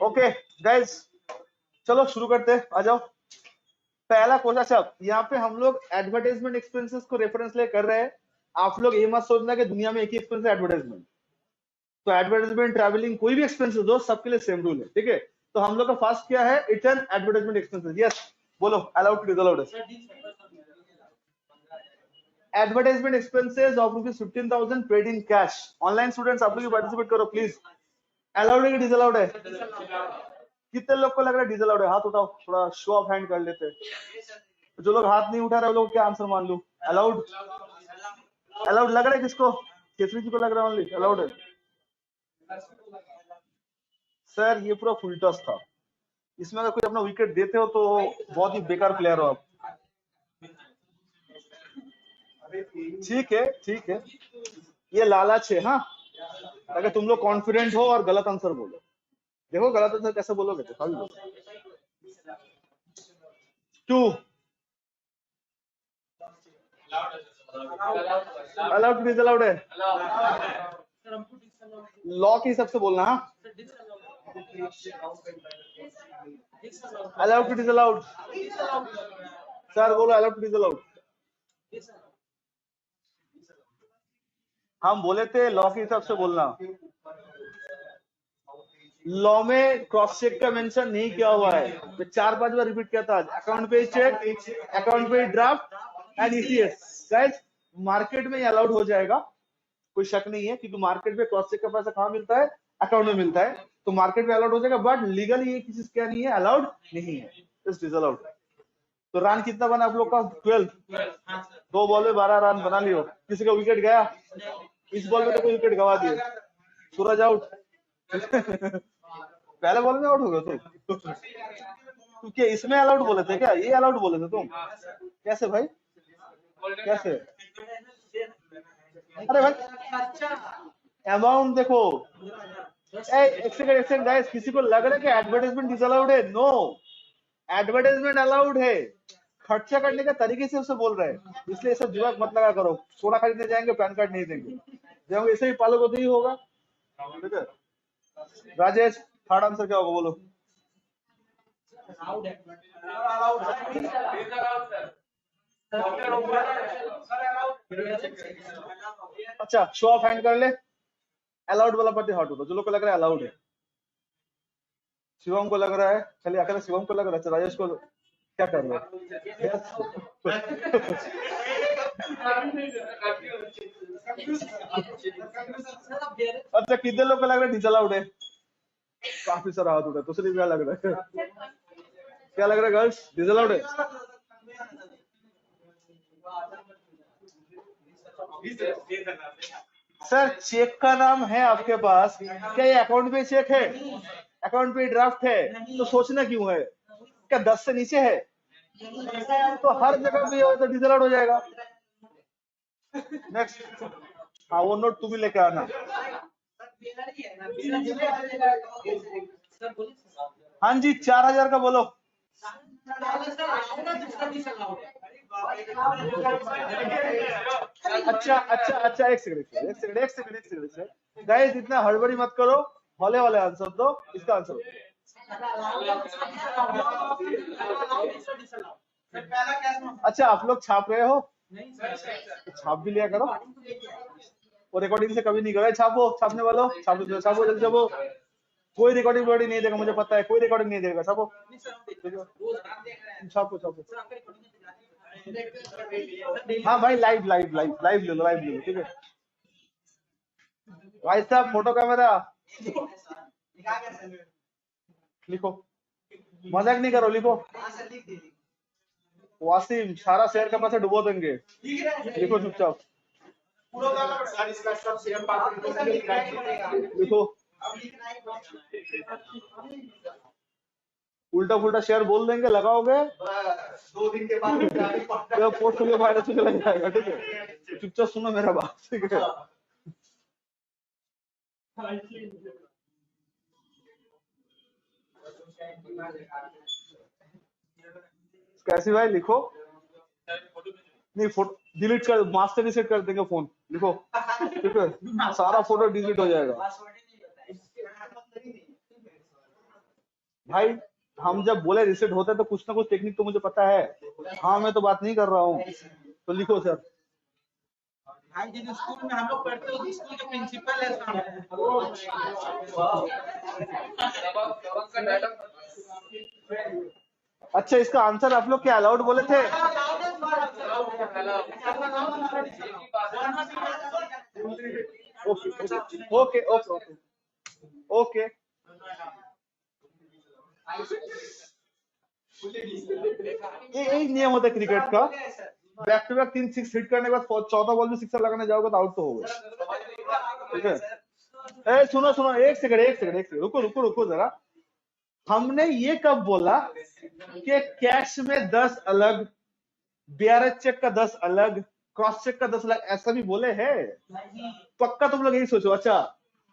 Okay guys, चलो शुरू करते हैं, आ जाओ। पहला क्वेश्चन। अच्छा, यहाँ पे हम लोग एडवर्टाइजमेंट एक्सपेंसेस को रेफरेंस ले कर रहे हैं। आप लोग ये मत सोचना कि दुनिया में एक ही एक्सपेंस है एडवर्टाइजमेंट। तो एडवर्टाइजमेंट, ट्रैवलिंग, कोई भी एक्सपेंसेस हो, सबके लिए सेम रूल है, ठीक है। तो हम लोग का फर्स्ट क्या है, it's an advertisement expenses. Yes, बोलो, allowed to disallowed. Advertisement expenses of ₹15,000 paid in cash. Online students आप लोग पार्टिसिपेट करो प्लीज। अलाउड है कि डिसअलाउड है? कितने लोग को लग रहा है डिसअलाउड है? हाथ उठाओ, थोड़ा शो ऑफ हैंड कर लेते हैं। जो लोग हाथ नहीं उठा रहे वो लोग क्या आंसर मान लूं? अलाउड? अलाउड लग रहा है किसको? केसरी जी को लग रहा है ओनली अलाउड है। सर ये पूरा फुल टॉस था। इसमें अगर कोई अपना विकेट देते हो तो बहुत ही बेकार प्लेयर हो आप। ठीक है, ठीक है, ये लालच है। हाँ, अगर तुम लोग कॉन्फिडेंट हो और गलत आंसर बोलो। देखो गलत आंसर कैसे बोलोगे तो। 2 अलाउड डिसअलाउड है? लॉ के हिसाब से बोलना। Allowed to disallowed? सर बोलो अलाउड टू डिसअलाउड। हम बोले थे लॉ के हिसाब से बोलना। लॉ में क्रॉस चेक का मेंशन नहीं किया हुआ है। मैं 4-5 बार रिपीट किया था। अकाउंट पे चेक, अकाउंट पे draft and ECS. Guys, market में अलाउड हो जाएगा, कोई शक नहीं है, क्योंकि मार्केट में क्रॉस चेक का पैसा कहाँ मिलता है? अकाउंट में मिलता है। तो मार्केट में अलाउड हो जाएगा, बट लीगली ये किसी क्या नहीं है, अलाउड नहीं है, इट्स डिसअलाउड। तो रन कितना बना आप लोग का? 12। 2 बॉल में 12 रन बना लियो। किसी का विकेट गया? इस बॉल में तो कोई विकेट गवा दिए। सूरज आउट। पहले बॉल में आउट हो गया तुम? क्योंकि इसमें अलाउड बोले थे क्या? ये अलाउड बोले थे तुम? कैसे भाई, कैसे? अरे भाई अमाउंट देखो। एक सेकंड गाइस, किसी को लग रहा है कि एडवर्टाइजमेंट डिसअलाउड है? नो, एडवर्टाइजमेंट अलाउड है। खर्चा करने का तरीके से उसे बोल रहे हैं, इसलिए सब दिमाग मत लगा करो। सोना खरीदने जाएंगे, पैन कार्ड नहीं देंगे, जब इसे ही पालोगे तो ही होगा, ठीक है। राजेश, थर्ड आंसर क्या होगा बोलो? अच्छा, शो ऑफ हैंड कर ले। अलाउड वाला पार्टी हाथ उठाओ, जो लोग को लग रहा है अलाउड है। शिवम को लग रहा है, चलिए अकेले शिवम को लग रहा है। राजेश को क्या कर रहे हैं? अच्छा, कितने लोग को लग रहा है डिसअलाउड है? काफी सारा हाथ उठा। दूसरी क्या लग रहा है? क्या लग रहा है गर्ल्स, डिसअलाउड है? सर चेक का नाम है आपके पास, क्या ये अकाउंट पे चेक है? अकाउंट पे ड्राफ्ट है, तो सोचना क्यों है? क्या 10 से नीचे है? तो हर जगह पे तो डिसअलाउड हो जाएगा। नेक्स्ट। हाँ, वो नोट तू भी लेके आना। हाँ जी, 4,000 का बोलो। अच्छा अच्छा अच्छा, एक सेकंड। गाइस, इतना हड़बड़ी मत करो, हौले वाले आंसर दो। इसका आंसर अच्छा, आप लोग छाप रहे हो? तो छाप भी लिया करो। वो रिकॉर्डिंग से कभी नहीं करो। छापो, छापने वालों छापो, छापो जल्दी छापो। कोई रिकॉर्डिंग नहीं देगा, मुझे पता है, कोई रिकॉर्डिंग नहीं देगा। छापो छापो छापो। हाँ भाई, लाइव लाइव लाइव लाइव ले लो, लाइव ले लो, ठीक है। भाई साहब, फोटो कैमरा लिखो, मजाक नहीं करो, लिखो। वासिम, सारा शेयर का पैसा डुबो देंगे, लिखो चुपचाप लिखो। उल्टा फुल्टा शेयर बोल देंगे, लगाओगे 2 दिन के बाद पोर्टफोलियो वायरस चला जाएगा, ठीक है। चुपचाप सुनो मेरा बात, ठीक है। कैसी भाई, लिखो। नहीं, फोटो डिलीट कर, मास्टर रिसेट कर देंगे फोन, लिखो, ठीक है। सारा फोटो डिलीट हो जाएगा। भाई हम जब बोले रिसेट होता है तो कुछ ना कुछ टेक्निक तो मुझे पता है। हाँ मैं तो बात नहीं कर रहा हूँ, तो लिखो सर। भाई जिस स्कूल में हम लोग पढ़ते हैं उस स्कूल के प्रिंसिपल है सामने। अच्छा इसका आंसर आप लोग क्या अलाउड बोले थे? Okay okay okay okay. ये एक नियम होता है क्रिकेट का, back to back 3 six hit करने के बाद चौथा बॉल में सिक्सर लगाने जाओगे तो आउट तो होगा, ठीक है? ए सुनो सुनो, एक सेकंड एक सेकंड एक सेकंड, रुको रुको रुको जरा। हमने ये कब बोला कि कैश में 10 अलग, बीआरएच चेक का 10 अलग, क्रॉस चेक का 10 अलग, ऐसा भी बोले हैं? पक्का तुम लोग यही सोचो। अच्छा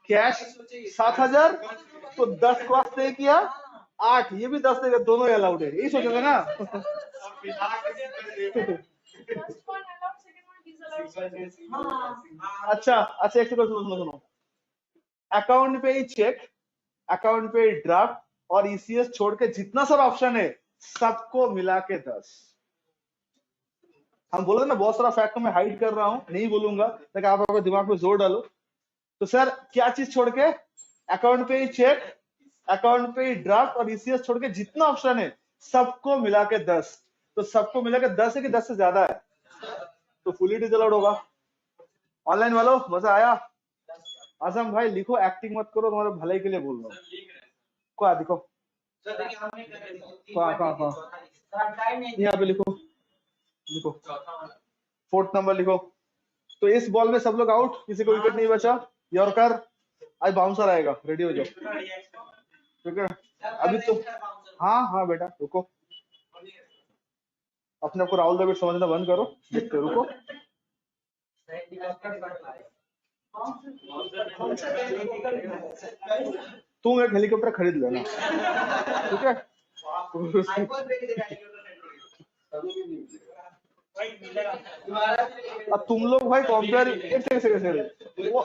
कैश 7,000 तो 10 क्रॉस पे किया 8, ये भी 10 देगा, दोनों ही अलाउड है, यही सोचोगे ना? अच्छा अच्छा एक सेकंड सुनो सुनो। अकाउंट पे ही चेक, अकाउंट पे ही ड्राफ्ट और ईसीएस छोड़ के जितना सारा ऑप्शन है सबको मिला के 10। हम बोले ना बहुत सारा फैक्ट मैं हाइड कर रहा हूं, नहीं बोलूंगा, लेकिन आप अपने दिमाग में जोर डालो। तो सर क्या चीज छोड़ के? अकाउंट पे ही चेक, अकाउंट पे ही ड्राफ्ट और ईसीएस छोड़ के जितना ऑप्शन है सबको मिला के 10। तो सबको मिला के 10 है कि 10 से ज्यादा है? तो फुली डिसअलाउड होगा। ऑनलाइन वालों मजा आया? आजम भाई लिखो, एक्टिंग मत करो, तुम्हारे भलाई के लिए बोल रहा हूँ। क्या दिखो, कहाँ कहाँ कहाँ, यहाँ पे लिखो लिखो, 4th नंबर लिखो। तो इस बॉल में सब लोग आउट, किसी को विकेट नहीं बचा। यॉर्कर, आज बाउंसर आएगा, रेडी हो जाओ, ठीक है? अभी तो हाँ हाँ बेटा रुको, अपने को राहुल द्रविड़ समझना बंद करो, देखते रुको। तुम एक हेलीकॉप्टर खरीद लेना, ठीक है? अब तुम लोग भाई कंपेयर, एक सेकंड वो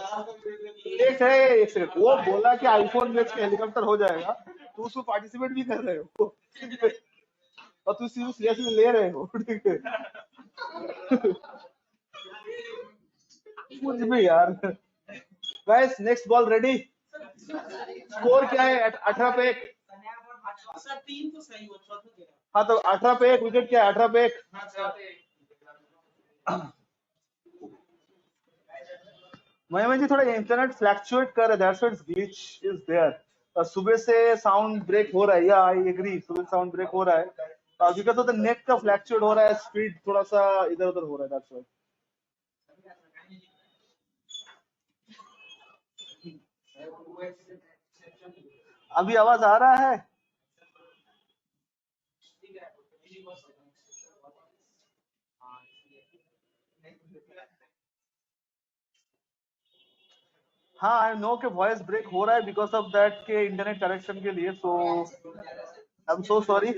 एक सेकंड, वो बोला कि आईफोन बेच के हेलीकॉप्टर हो जाएगा, तो उसको पार्टिसिपेट भी कर रहे हो और तुम सीरियसली ले रहे हो, ठीक है? कुछ भी यार। Guys next ball ready, score क्या है? 18 पे 1। हाँ तो 18 पे 1 विकेट क्या है? 18 पे 1। महेश जी थोड़ा इंटरनेट फ्लैक्चुएट कर रहा है, that's why its glitch is there. सुबह से साउंड ब्रेक हो रहा है, या आई एग्री, सुबह साउंड ब्रेक हो रहा है बिकॉज ऑफ द नेट का फ्लैक्चुएट हो रहा है, स्पीड थोड़ा सा इधर उधर हो रहा है, दैट्स व्हाई। अभी आवाज आ रहा है? हाँ आई नो कि वॉइस ब्रेक हो रहा है बिकॉज ऑफ दैट के इंटरनेट कनेक्शन के लिए, so I am so sorry.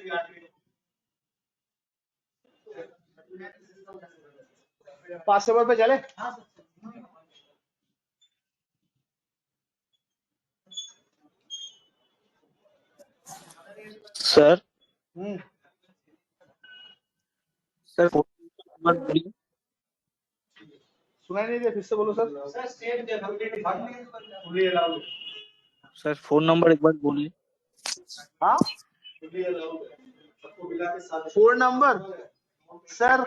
5 over पे चले। सर सर सुनाई नहीं दिया, फिर से बोलो सर। सर फोन नंबर एक बार बोलिए। हाँ 4 नंबर सर,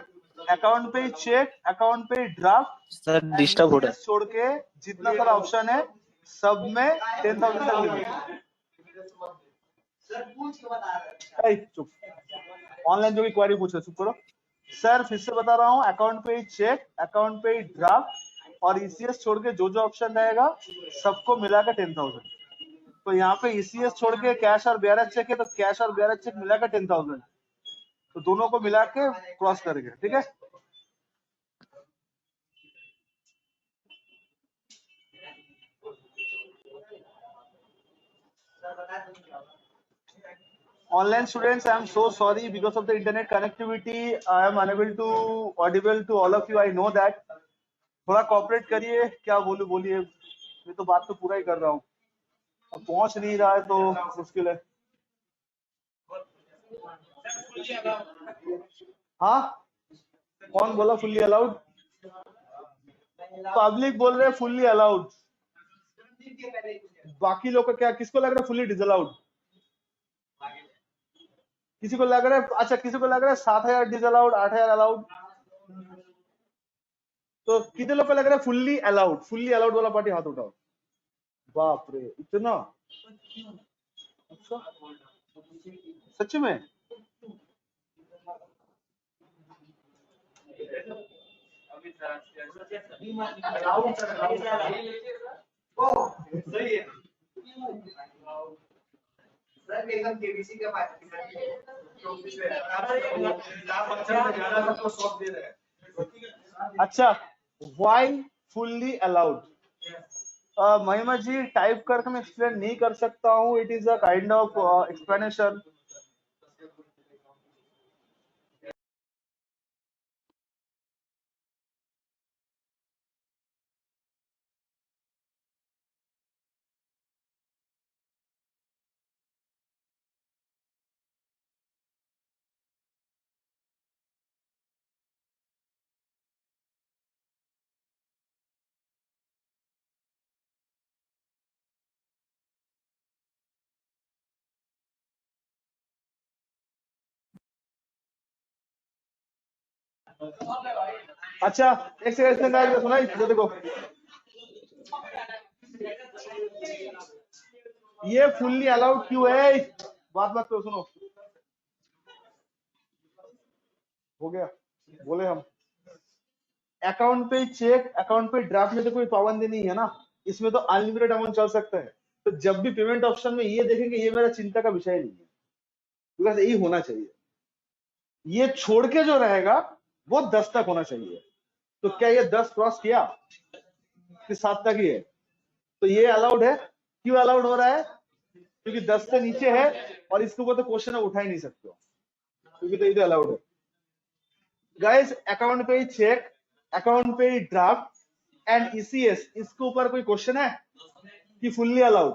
अकाउंट पे चेक, अकाउंट पे ड्राफ्ट सर डिस्टर्ब हो रहा है। छोड़ के जितना सारा ऑप्शन है सब में 10,000 तक लिमिट। चुप, ऑनलाइन जो भी क्वेरी पूछ रहे चुप करो। सर फिर से बता रहा हूँ, अकाउंट पे चेक, अकाउंट पे ड्राफ्ट और ईसीएस छोड़ के जो जो ऑप्शन रहेगा सबको मिला के 10,000। तो यहाँ पे ईसीएस छोड़ के कैश और बीआरएच चेक है, तो कैश और बीआरएच चेक मिला के 10,000, तो दोनों को मिला के क्रॉस करेंगे, ठीक है? Online students, I am so sorry because of the internet connectivity. I am unable to audible to all of you. I know that. थोड़ा कॉपरेट करिए, क्या बोलूं बोलिए, मैं तो बात तो पूरा ही कर रहा हूँ, अब पहुंच नहीं रहा है तो मुश्किल है। हाँ, कौन बोला फुल्ली अलाउड? पब्लिक बोल रहे फुल्ली अलाउड, बाकी लोग का क्या, किसको लग रहा है फुल्ली डिसअलाउड? किसी को लग रहा है, अच्छा किसी को लग रहा है 7,000 डिसअलाउड, 8,000 अलाउड, तो कितने लोग को लग रहा है फुल्ली अलाउड? फुल्ली अलाउड वाला पार्टी हाथ उठाओ। बाप रे, इतना? अच्छा, सच में? अच्छा, वाई फुल्ली अलाउड? महिमा जी टाइप करके मैं एक्सप्लेन नहीं कर सकता हूँ, it is a kind of explanation. अच्छा, एक सेकंड सुना, इधर देखो, ये फुल्ली अलाउड क्यों है? बात तो सुनो, हो गया, बोले हम अकाउंट पे चेक, अकाउंट पे ड्राफ्ट में तो कोई पाबंदी नहीं है ना, इसमें तो अनलिमिटेड अमाउंट चल सकता है। तो जब भी पेमेंट ऑप्शन में ये देखेंगे, ये मेरा चिंता का विषय नहीं है, बिकॉज यही होना चाहिए। ये छोड़ के जो रहेगा वो 10 तक होना चाहिए। तो क्या ये 10 क्रॉस किया कि 7 तक ही है? तो ये अलाउड है। क्यों अलाउड हो रहा है? क्योंकि 10 से नीचे है और इसके ऊपर तो क्वेश्चन उठा ही नहीं सकते हो, क्योंकि तो ये अलाउड है। गाइस, अकाउंट पे चेक, अकाउंट पे ड्राफ्ट एंड ईसीएस, इसके ऊपर कोई क्वेश्चन है कि fully allowed?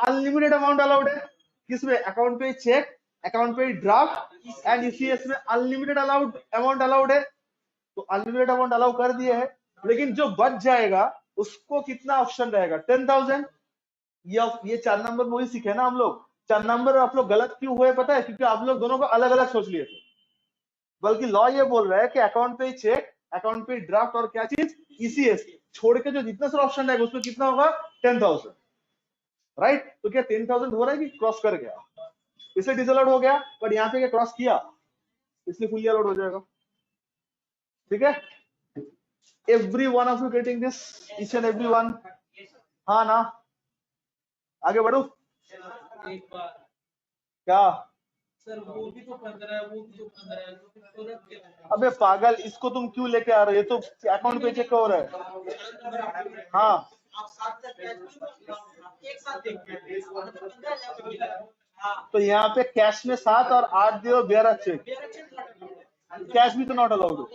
Unlimited amount allowed है। किसमें? अकाउंट पे चेक, अकाउंट पे ड्राफ्ट एंड ईसीएस में अनलिमिटेड अमाउंट अलाउड है। तो अनलिमिटेड अमाउंट अलाउ कर दिए है, लेकिन जो बच जाएगा उसको कितना ऑप्शन रहेगा? 10,000। ये 4 नंबर में वही सीखे ना हम लोग। 4 नंबर आप लोग गलत क्यों हुए पता है? क्योंकि आप लोग दोनों को अलग अलग सोच लिए थे। बल्कि लॉ ये बोल रहा है कि अकाउंट पे चेक, अकाउंट पे ड्राफ्ट और क्या चीज? ईसीएस छोड़ के जो जितना सारा ऑप्शन रहेगा उसमें कितना होगा? 10,000, राइट? तो क्या 10,000 हो रहा है कि क्रॉस कर गया? इसलिए डिसअलाउड हो गया, बट यहाँ पे क्या क्रॉस किया, इसलिए फुल्ली अलाउड हो जाएगा। ठीक है? Every one of you getting this, each and every one? हाँ ना? आगे बढ़ू क्या? सर वो भी तो 15 है, वो भी तो 15 है, तो फिर क्या है? अबे पागल, इसको तुम क्यों लेके आ रहे हो? ये तो अकाउंट पे चेक हो रहा है। हाँ, आप साथ तक एक साथ देखते हैं। तो यहाँ पे कैश में 7 और 8 दियो, बेरा चेक। कैश भी तो नॉट अलाउड हो।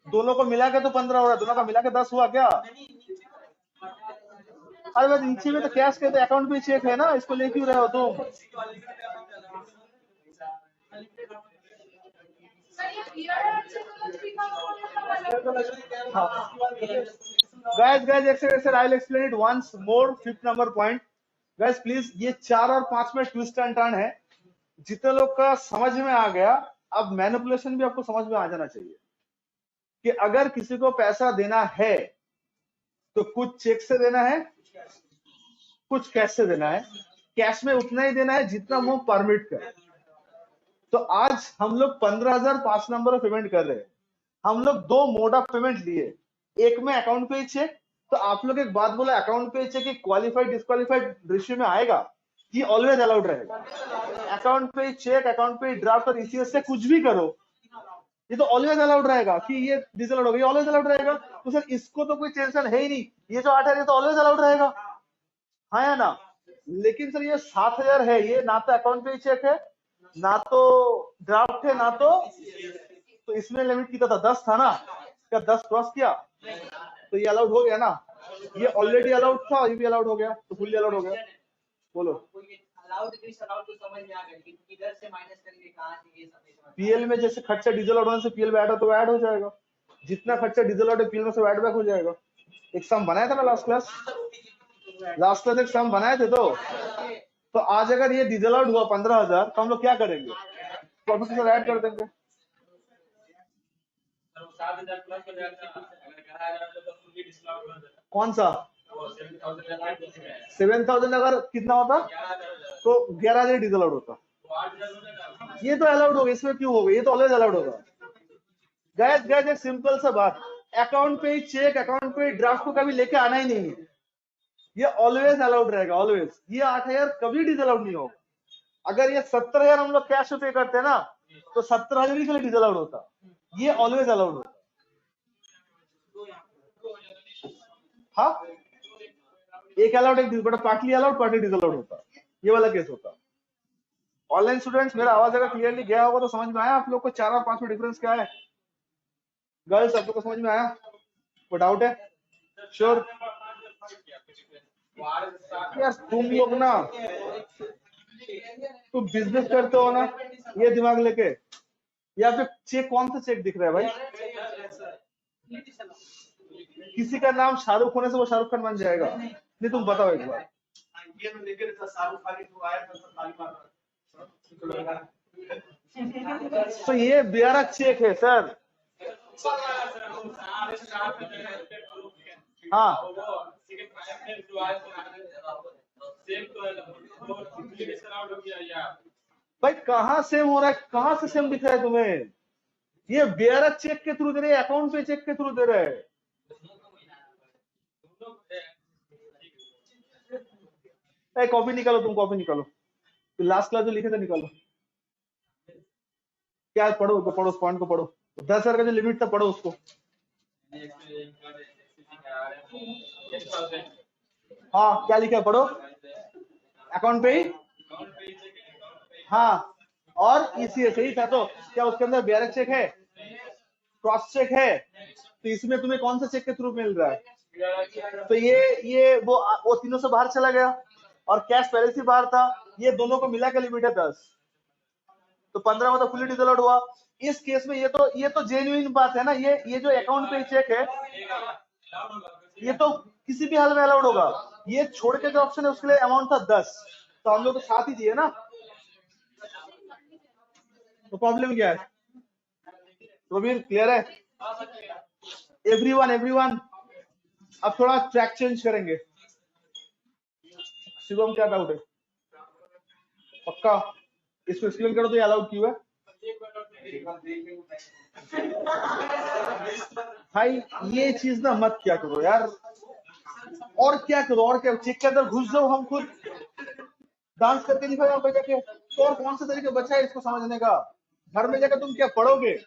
दोनों को मिला के तो 15 हो रहा है, दोनों का मिला के 10 हुआ क्या? अरे बस नीचे में तो कैश के तो अकाउंट पे चेक है ना, इसको ले क्यों रहे हो तुम? guys, I'll explain it once more. 5th number point, guys, please, ये 4 और 5 में ट्विस्ट एंड टर्न है। जितने लोग का समझ में आ गया, अब मैनिपुलेशन भी आपको समझ में आ जाना चाहिए कि अगर किसी को पैसा देना है तो कुछ चेक से देना है, कुछ कैश से देना है। कैश में उतना ही देना है जितना वो परमिट करे। तो आज हम लोग 15,000 5 नंबर पेमेंट कर रहे हैं। हम लोग 2 मोड ऑफ पेमेंट लिए, एक में अकाउंट पे चेक। तो आप लोग एक बात बोला, अकाउंट पे चेक क्वालिफाइड डिस्क्वालिफाइड रेशियो में आएगा कि ऑलवेज अलाउड रहेगा? अकाउंट पे चेक, अकाउंट पे ड्राफ्ट और ईसीएस से कुछ भी करो, ये तो ऑलवेज अलाउड रहेगा कि ये डिसअलाउड होगा? ये ऑलवेज अलाउड रहेगा। तो सर इसको तो कोई टेंशन है ही नहीं, ये जो 8,000 तो ऑलवेज अलाउड रहेगा, हाँ या ना? लेकिन सर ये 7,000 है, ये ना तो अकाउंट पे चेक है, ना तो ड्राफ्ट है, ना तो इसमें लिमिट कितना था? 10 था ना? क्या 10 क्रॉस किया तो ये अलाउड हो गया ना? ये ऑलरेडी अलाउड था, ये भी अलाउड हो गया, तो फुल्ली अलाउड हो गया। बोलो अलाउड डिसअलाउड तो समझ में आ गया, लेकिन किधर से माइनस करेंगे, कहां से, ये सब नहीं समझ में पीएल में जैसे खर्चा डीजल और से पीएल में ऐड हो तो ऐड हो जाएगा, जितना खर्चा डीजल और पीएल में से ऐड बैक हो जाएगा। एक सम बनाया था ना लास्ट क्लास एक सम बनाए थे। तो आज अगर ये डीजल आउट हुआ 15,000 तो हम लोग क्या करेंगे, प्रॉफिट के साथ ऐड कर देंगे। 7,000 प्लस हो जाएगा, अगर 11,000 तो फुल्ली डिस्काउंट हो जाएगा। कौन सा 7,000 अगर कितना होता तो 11,000 डीजल आउट होता। ये तो अलाउड होगा, इसमें क्यों होगा, ये तो ऑलवेज अलाउड होगा। गैस एक सिंपल सा बात, अकाउंट पे चेक, अकाउंट पे ड्राफ्ट को कभी लेके आना ही नहीं है, ये ऑलवेज अलाउड रहेगा, ऑलवेज। ये 8,000 कभी डीजल आउट नहीं होगा। अगर ये 70,000 हम लोग कैश पे करते हैं ना तो 70,000 के लिए डीजल आउट होता, ये ऑलवेज अलाउड होता। हाँ, एक अलाउड एक but partly allowed partly disallowed होता, ये वाला केस होता। ऑनलाइन स्टूडेंट्स, मेरा आवाज अगर क्लियरली गया होगा तो समझ में आया आप लोग को 4 और 5 में डिफरेंस क्या है? गर्ल्स आप लोग को समझ में आया? कोई डाउट है? श्योर? यार तुम लोग ना तुम बिजनेस करते हो ना, ये दिमाग लेके, या फिर चेक कौन सा चेक दिख रहा है भाई? किसी का नाम शाहरुख होने से वो शाहरुख खान बन जाएगा? नहीं, तुम बताओ एक बार। तो ये बेरा चेक है सर। हाँ, भाई कहाँ सेम हो रहा है, कहाँ से सेम दिख रहा है तुम्हें? ये बेरा चेक के थ्रू दे रहे, अकाउंट पे चेक के थ्रू दे रहे हैं। कॉपी निकालो, तुम कॉपी निकालो, तो लास्ट क्लास जो लिखे थे निकालो। क्या पढ़ो, तो पढ़ो, उस पॉइंट को पढ़ो, 10,000 का जो लिमिट था पढ़ो उसको। हाँ, क्या लिखा है पढ़ो, अकाउंट पे ही। हाँ, और ईसीएस यही था। तो क्या उसके अंदर बेयरर चेक है, क्रॉस चेक है? तो इसमें तुम्हें कौन सा चेक के थ्रू मिल रहा है? तो ये वो तीनों से बाहर चला गया और कैश पहले से बाहर था, ये दोनों को मिला के लिमिट है 10, तो 15 मतलब फुली डिसअलाउड हुआ। इस केस में ये तो जेन्युइन बात है ना, ये जो अकाउंट पे चेक है ये तो किसी भी हाल में अलाउड होगा। ये छोड़ के जो ऑप्शन है उसके लिए अमाउंट था 10, तो हम लोग तो साथ ही दिए ना, तो प्रॉब्लम क्या है? प्रवीण क्लियर है? एवरीवन अब थोड़ा ट्रैक चेंज करेंगे। शिवम क्या डाउट है? पक्का इसको एक्सप्लेन करो तो ये अलाउड क्यों है? भाई ये चीज ना मत क्या करो यार, और क्या करो, और क्या, चेक के अंदर घुस जाओ, हम खुद डांस करके दिखाओ यहाँ पे जाके। तो और कौन सा तरीका बचा है इसको समझने का? घर में जाकर तुम क्या पढ़ोगे?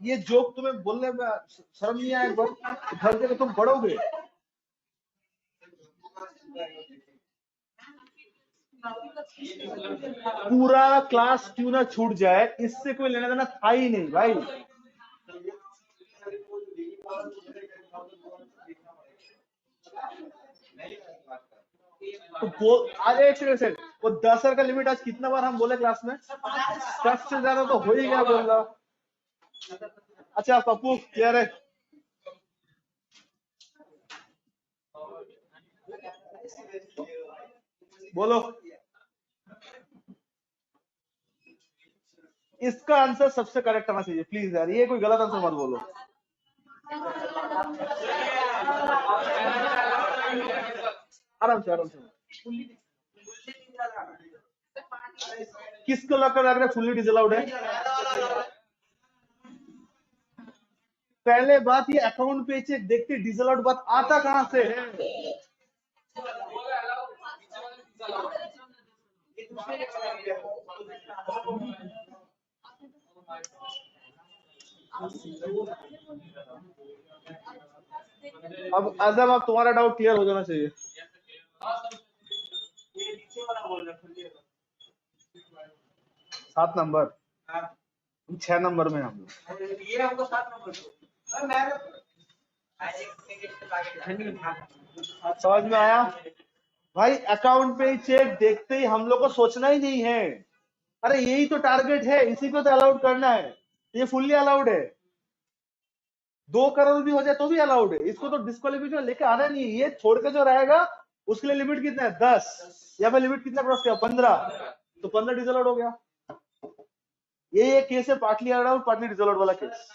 ये जोक तुम्हें बोलने में शर्म नहीं आए? घर जाकर तुम पढ़ोगे? पूरा क्लास क्यों ना छूट जाए, इससे कोई लेना देना था ही नहीं भाई। तो आज एक सेकंड, वो 10,000 का लिमिट आज कितना बार हम बोले क्लास में? 10 से ज्यादा तो हो ही गया बोल रहा। अच्छा पप्पू क्लियर है? बोलो, इसका आंसर सबसे करेक्ट आना चाहिए प्लीज यार, ये कोई गलत आंसर मत बोलो। आराम से आराम से। किसको लग रहा है फुल्ली डिसअलाउड है? पहले बात ये अकाउंट पे चेक देखते डिसअलाउड बात आता कहां से है? अब आजम अब तुम्हारा डाउट क्लियर हो जाना चाहिए। 7 नंबर, 6 नंबर में हम लोग। ये हमको 7 नंबर समझ में आया? भाई अकाउंट पे चेक देखते ही हम लोग को सोचना ही नहीं है, अरे यही तो टारगेट है, इसी को तो अलाउड करना है, ये फुल्ली अलाउड है। 2 करोड़ भी हो जाए तो भी अलाउड है, इसको तो डिस्क्वालिफिकेशन लेके आना नहीं है। ये छोड़ के जो रहेगा उसके लिए लिमिट कितना है 10, या फिर लिमिट कितना क्रॉस किया 15, तो 15 डिसअलाउड हो गया। ये एक केस है पार्टली अलाउड पार्टली डिसअलाउड वाला केस।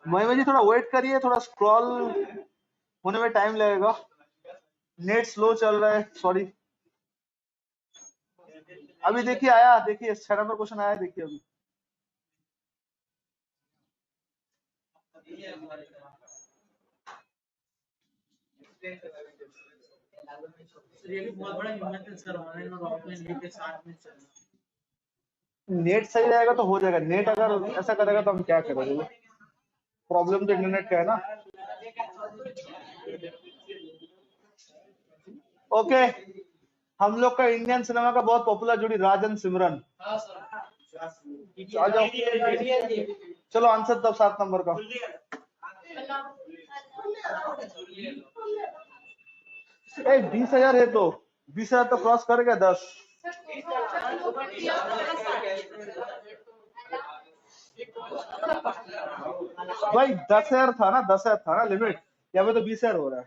महिमा जी थोड़ा वेट करिए, थोड़ा स्क्रॉल होने में टाइम लगेगा, नेट स्लो चल रहा है, सॉरी। अभी देखिए आया, देखिए 6 नंबर क्वेश्चन आया, देखिए अभी। बहुत बड़ा हिम्मत है सर, ऑनलाइन और ऑफलाइन लेके साथ में चलना। नेट सही रहेगा तो हो जाएगा, नेट अगर ऐसा करेगा तो हम क्या करेंगे, प्रॉब्लम तो इंटरनेट का है ना। ओके, हम लोग का इंडियन सिनेमा का बहुत पॉपुलर जोड़ी राजन सिमरन, आ जाओ। चलो आंसर तब 7 नंबर का। 20,000 है तो 20,000 तो क्रॉस कर गया 10। भाई 10,000 था ना, 10,000 था ना लिमिट, यहाँ पे तो 20,000 हो रहा है।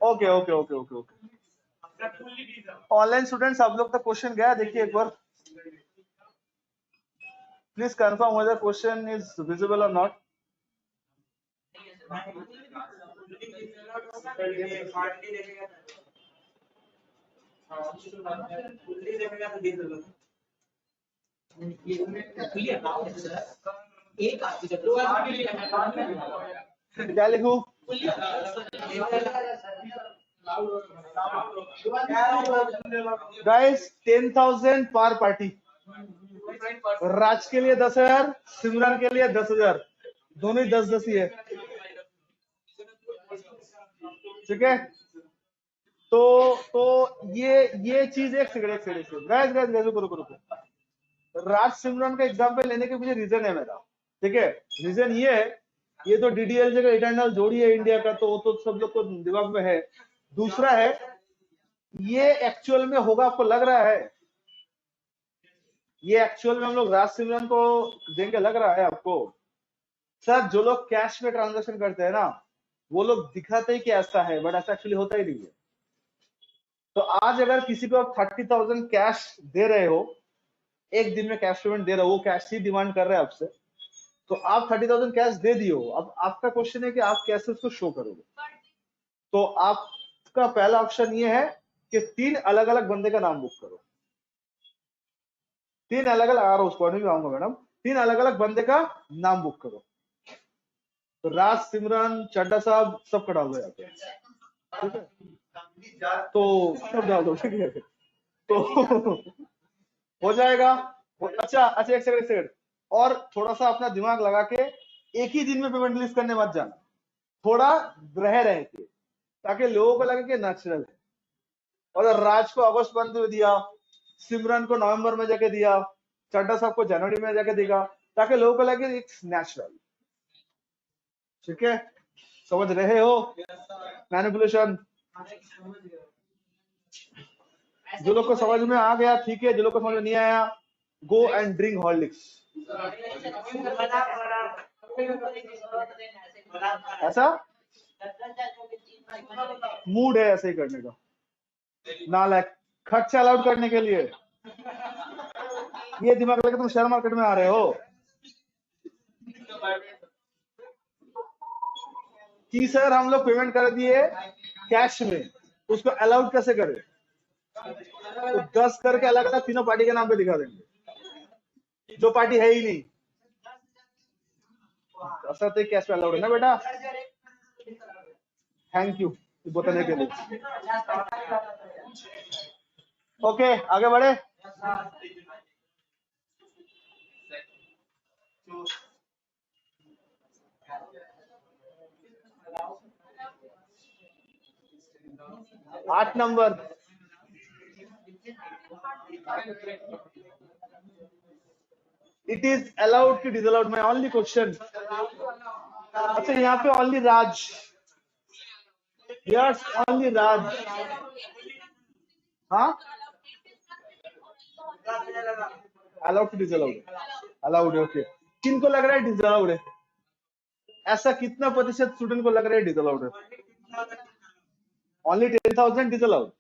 Okay okay okay okay okay. Online students आप लोग तक क्वेश्चन गया, देखिए एक बार, please confirm whether question is visible और नॉट। क्या लिखूं? गाइस 10,000 पर पार्टी, राज के लिए 10,000, सिमरन के लिए 10,000, दोनों ही 10-10 ही है, ठीक है। तो ये चीज एक सेकंड गाइस रुको। राज सिमरन का एग्जाम्पल लेने के मुझे रीजन है मेरा, ठीक है। रीजन ये है, ये तो डीडीएल का इटर्नल जोड़ी है इंडिया का, तो वो तो सब लोग को दिमाग में है। दूसरा है, ये एक्चुअल में होगा आपको लग रहा है, ये एक्चुअल में हम लोग राज सिमरन को देंगे लग रहा है आपको? सर जो लोग कैश में ट्रांजेक्शन करते हैं ना, वो लोग दिखाते ही कि ऐसा है, बट ऐसा एक्चुअली होता ही नहीं है। तो आज अगर किसी को आप 30,000 कैश दे रहे हो, एक दिन में कैश पेमेंट दे रहे हो, वो कैश ही डिमांड कर रहे हैं आपसे, तो आप 30,000 कैश दे दियो। अब आपका क्वेश्चन है कि आप कैसे उसको शो करोगे। तो आपका पहला ऑप्शन ये है कि 3 अलग अलग बंदे का नाम बुक करो, 3 अलग अलग, आ रहा उस पॉइंट में आऊंगा मैडम, 3 अलग अलग बंदे का नाम बुक करो। तो राज सिमरन चड्डा साहब सबका डाल दो यहाँ पे, ठीक है, तो सब डाल दो, ठीक है, तो हो जाएगा। अच्छा एक सेकंड, और थोड़ा सा अपना दिमाग लगा के एक ही दिन में पेमेंट रिलीज करने मत जाना, थोड़ा रह के, ताकि लोगों को लगे कि नेचुरल है। और राज को अगस्त मंथ में दिया, सिमरन को नवंबर में जाके दिया, चड्डा साहब को जनवरी में जाके देगा, ताकि लोगों को लगे इट्स नेचुरल, ठीक है। समझ रहे हो मैनिपुलेशन? जो लोग को समझ में आ गया ठीक है, जो लोग को समझ में नहीं आया, गो एंड ड्रिंक हॉर्लिक्स। ऐसा मूड है ऐसे ही करने का, नालायक, खर्चा अलाउड करने के लिए ये दिमाग लेके तुम शेयर मार्केट में आ रहे हो कि सर हम लोग पेमेंट कर दिए कैश में, उसको अलाउड कैसे करें? तो 10 करके अलग अलग तीनों पार्टी के नाम पे दिखा देंगे, जो पार्टी है ही नहीं। ऐसा तो कैश में अलाउड है ना बेटा, थैंक यू बताने के लिए। ओके आगे बढ़े। आठ नंबर, इट इज अलाउड कि डिसअलाउड? My only question. अच्छा यहाँ पे ओनली राज, यस ओनली राज। हाँ अलाउड कि डिसअलाउड? अलाउड है, ओके। किनको लग रहा है डिसअलाउड है? ऐसा कितना प्रतिशत स्टूडेंट को लग रहा है डिसअलाउड है? Only 10,000 disallowed.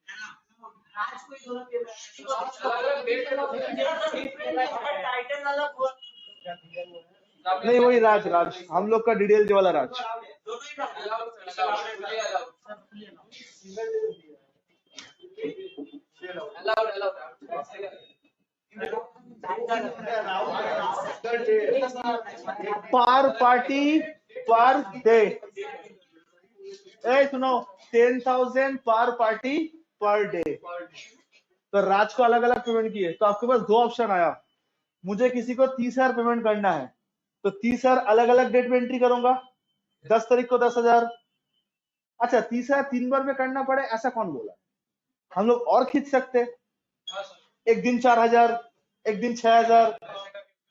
नहीं वही राज, राज हम लोग का डिटेल वाला राज। पर पार्टी पर डे, ए सुनो 10,000 पर पार्टी पर डे। तो राज को अलग अलग पेमेंट किए तो आपके पास दो ऑप्शन आया, मुझे किसी को 30,000 पेमेंट करना है तो 30,000 अलग अलग डेट में एंट्री करूंगा, 10 तारीख को 10,000। अच्छा 30,000 3 बार में करना पड़े ऐसा कौन बोला? हम लोग और खींच सकते, एक दिन 4,000, एक दिन 6,000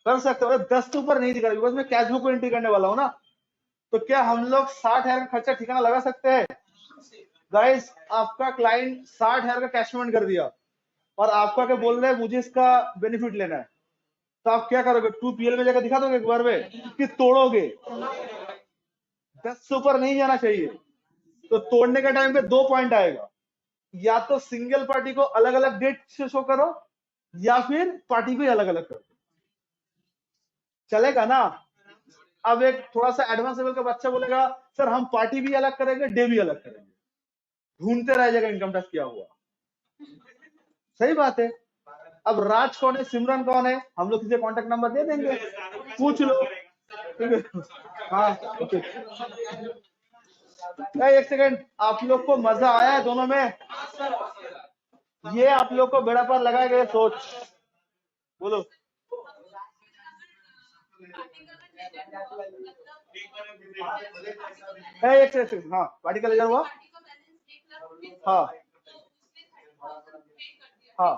कर सकते हो। 10 के ऊपर नहीं दिखा बिकॉज मैं कैश बुक को एंट्री करने वाला हूँ ना। तो क्या हम लोग 60,000 का खर्चा ठिकाना लगा सकते हैं? गाइस आपका क्लाइंट 60,000 का कैश पेमेंट कर दिया और आपका क्या बोल रहे हैं मुझे इसका बेनिफिट लेना है, तो आप क्या करोगे? 2PL में जाकर दिखा दोगे एक बार में कि तोड़ोगे? 10 से ऊपर नहीं जाना चाहिए। तो तोड़ने का टाइम पे 2 पॉइंट आएगा, या तो सिंगल पार्टी को अलग अलग डेट से शो करो या फिर पार्टी को अलग अलग करो, चलेगा ना? अब एक थोड़ा सा एडवांस लेवल का बच्चा बोलेगा सर हम पार्टी भी अलग करेंगे डे भी अलग करेंगे, ढूंढते रह जाएगा इनकम टैक्स किया हुआ। सही बात है। अब राज कौन है, सिमरन कौन है, हम लोग किसी कॉन्टेक्ट नंबर दे देंगे, पूछ लो। हाँ ओके। एक सेकंड, आप लोग को मजा आया है दोनों में? ये आप लोग को बेड़ा पार लगाया गया सोच, बोलो। एक सेकंड, हाँ पार्टी का लेजर हुआ, हाँ हाँ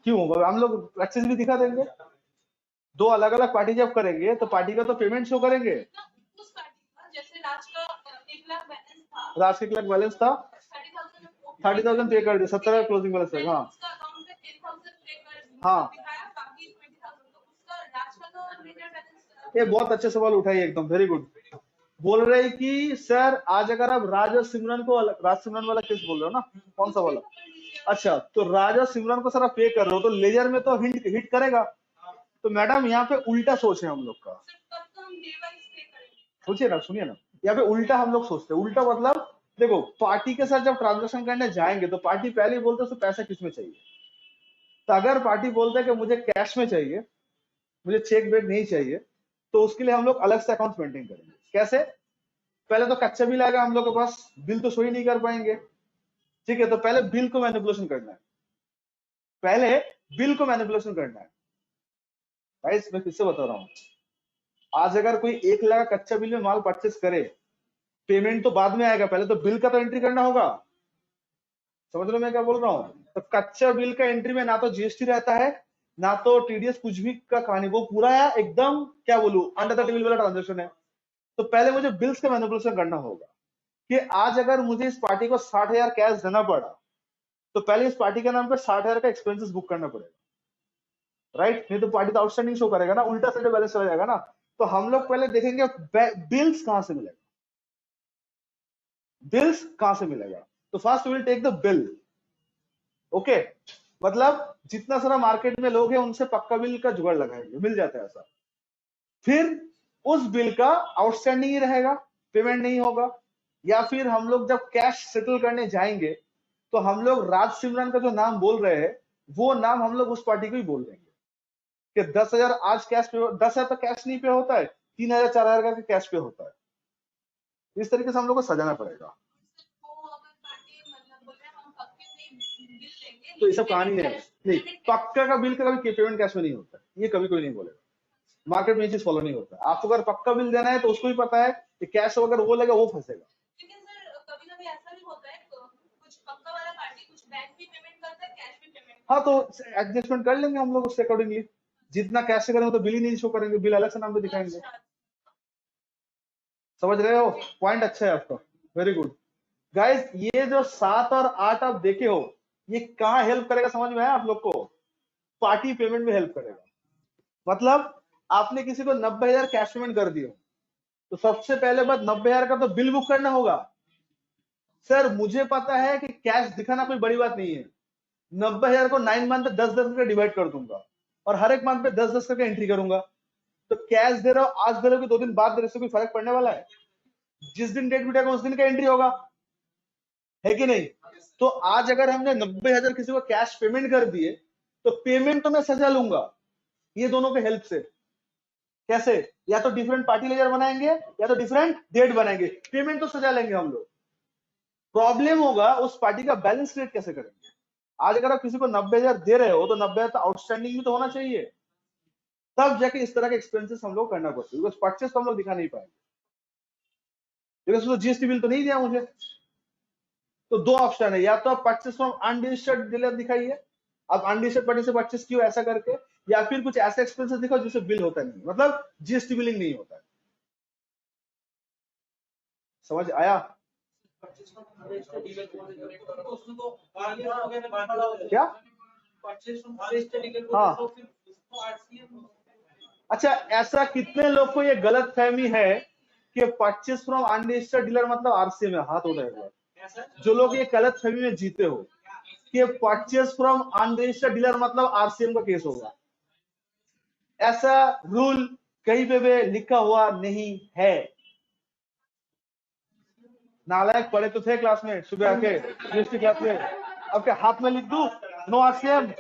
क्यों? हम लोग एक्सेस भी दिखा देंगे। दो अलग अलग पार्टी जब करेंगे तो पार्टी का तो पेमेंट शो करेंगे। जैसे राज का 1 लाख बैलेंस था, राज के 1 लाख बैलेंस था, 30,000 पे कर दिया, 17 का क्लोजिंग बैलेंस है। हाँ हाँ ये बहुत अच्छे सवाल उठाई, एकदम वेरी गुड। बोल रहे कि सर आज अगर आप राज और सिमरन को, राज सिमरन वाला केस बोल रहे हो ना, कौन सा वाला? अच्छा तो राज और सिमरन को सर आप पे कर रहे हो तो लेजर में तो हिट करेगा। तो मैडम यहाँ पे उल्टा सोच है हम लोग का, सोचिए ना, सुनिए ना, यहाँ पे उल्टा हम लोग सोचते हैं। उल्टा मतलब देखो पार्टी के साथ जब ट्रांजेक्शन करने जाएंगे तो पार्टी पहले ही बोलते हैं पैसा किस में चाहिए। तो अगर पार्टी बोलते है कि मुझे कैश में चाहिए, मुझे चेक बैक नहीं चाहिए, तो उसके लिए हम लोग अलग से अकाउंट मेंटेन करेंगे। कैसे? पहले तो कच्चा बिल आएगा हम लोग के पास, बिल तो सो ही नहीं कर पाएंगे, ठीक है? तो पहले बिल को मैनिपुलेशन करना है, पहले बिल को मैनिपुलेशन करना है। गाइस मैं फिर से बता रहा हूँ, आज अगर कोई 1 लाख कच्चा बिल में माल परचेस करे, पेमेंट तो बाद में आएगा, पहले तो बिल का तो एंट्री करना होगा। समझ रहे हो मैं क्या बोल रहा हूँ? तो कच्चा बिल का एंट्री में ना तो जीएसटी रहता है ना तो टीडीएस, कुछ भी का कहानी, वो पूरा है एकदम क्या बोलूं अंडर द टेबल वाला ट्रांजेक्शन है। तो पहले मुझे बिल्स का मैनिपुलेशन करना होगा कि आज अगर मुझे इस पार्टी को 60,000 कैश देना पड़ा तो पहले इस पार्टी के नाम पे 60,000 का एक्सपेंसेस बुक करना पड़ेगा, राइट? नहीं तो पार्टी तो आउटस्टैंडिंग शो करेगा ना, उल्टा साइड बैलेंस चला जाएगा ना। तो हम लोग पहले देखेंगे बिल्स कहां से मिलेगा, बिल्स कहां से मिलेगा। तो first will take the bill, okay? मतलब जितना सारा मार्केट में लोग हैं उनसे पक्का बिल का जुगाड़ लगाएंगे, मिल जाता है ऐसा। फिर उस बिल का आउटस्टैंडिंग ही रहेगा, पेमेंट नहीं होगा। या फिर हम लोग जब कैश सेटल करने जाएंगे तो हम लोग राज सिमरन का जो नाम बोल रहे हैं वो नाम हम लोग उस पार्टी को ही बोल देंगे कि 10,000 आज कैश पे, 10,000 तो कैश नहीं पे होता है, 3,000 4,000 का कैश पे होता है। इस तरीके से हम लोग को सजाना पड़ेगा। तो ये सब कहानी है, नहीं पक्का का बिल का कभी पेमेंट कैश में नहीं होता, ये कभी कोई नहीं बोलेगा। मार्केट में ये चीज फॉलो नहीं होता है। आपको अगर पक्का बिल देना है तो उसको भी पता है कि कैश अगर वो लेगा वो फंसेगा। लेकिन सर कभी कभी ऐसा भी होता है कुछ पक्का वाला पार्टी कुछ बैंक भी पेमेंट करता है कैश भी पेमेंट। हाँ तो एडजस्टमेंट कर लेंगे हम लोग उससे अकॉर्डिंगली। जितना कैश से करेंगे तो बिल ही नहीं शो करेंगे, बिल अलग से नाम पे दिखाएंगे। समझ रहे हो? पॉइंट अच्छा है आपका, वेरी गुड गाइस। ये जो 7 और 8 आप देखे हो, ये कहाँ हेल्प करेगा समझ में आया आप लोग को? पार्टी पेमेंट में हेल्प करेगा। मतलब आपने किसी को 90,000 कैश पेमेंट कर दिया, तो सबसे पहले बात 90,000 का तो बिल बुक करना होगा। सर मुझे पता है कि कैश दिखाना कोई बड़ी बात नहीं है। 90,000 को 9 मंथ पे 10-10 करके डिवाइड कर दूंगा और हर एक मंथ पे 10-10 करके एंट्री करूंगा। तो कैश दे रहा हो, आज दे रहे हो कि 2 दिन बाद दे रहे हो, कोई फर्क पड़ने वाला है? जिस दिन डेट मिटेगा उस दिन का एंट्री होगा, है कि नहीं? तो आज अगर हमने 90,000 किसी को कैश पेमेंट कर दिए तो पेमेंट तो मैं सजा लूंगा ये दोनों के हेल्प से। कैसे? या तो डिफरेंट पार्टी लेजर बनाएंगे या तो डिफरेंट डेट बनाएंगे, पेमेंट तो सजा लेंगे हम लोग। प्रॉब्लम होगा उस पार्टी का बैलेंस क्रिएट कैसे करेंगे। आज अगर आप किसी को 90,000 दे रहे हो तो 90,000 तो आउटस्टैंडिंग भी तो होना चाहिए, तब जाके इस तरह के एक्सपेंसेस हम लोग करना पड़ते हैं। बिकॉज परचेस तो हम लोग दिखा नहीं पाएंगे, बिकॉज तो जीएसटी बिल तो नहीं दिया मुझे। तो दो ऑप्शन है, या तो आप परचेस फ्रॉम अनरजिस्टर्ड डीलर दिखाइए, आप अनरजिस्टर्ड पार्टी से परचेस क्यों ऐसा करके, या फिर कुछ ऐसे एक्सपेंसेस दिखाओ जिससे बिल होता नहीं, मतलब जीएसटी बिलिंग नहीं होता है। समझ आया क्या? हाँ अच्छा, ऐसा कितने लोग को ये गलत फहमी है कि परचेस फ्रॉम अनरजिस्टर्ड डीलर मतलब आरसीएम है? हाथ उठाएगा जो लोग ये गलत फहमी में जीते हो कि परचेस फ्रॉम अनरजिस्टर्ड डीलर मतलब आरसीएम का केस होगा। ऐसा रूल कहीं पे भी लिखा हुआ नहीं है। नालायक पढ़े तो थे क्लास में सुबह आके जीएसटी क्लास में, अब क्या हाथ में लिख दूं नो आरसीएम?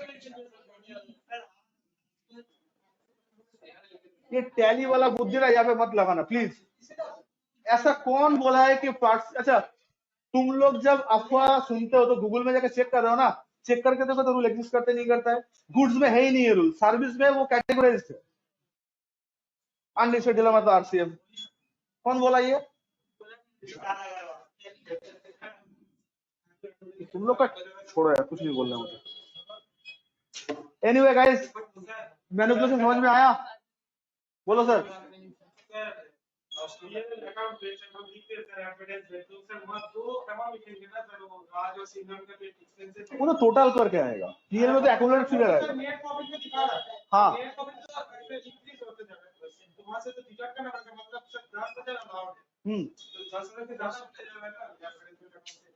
ये टैली वाला बुद्धि ना यहाँ पे मत लगाना प्लीज। ऐसा कौन बोला है कि अच्छा तुम लोग जब अफवाह सुनते हो तो गूगल में जाकर चेक कर रहे हो ना, चेक करके देखो तो रूल एग्जिस्ट करते नहीं करता है। गुड्स में है ही नहीं है रूल, सर्विस में वो कैटेगराइज्ड है अनरजिस्टर्ड डीलर मतलब आरसीएम। कौन बोला ये? तुम लोग का छोड़ो यार, कुछ नहीं बोलना मुझे। एनीवे गाइस, मैनिपुलेशन समझ में आया? बोलो सर। वो तो टोटल करके आएगा, पीएल में तो एक्यूमुलेटेड फिगर आएगा। हाँ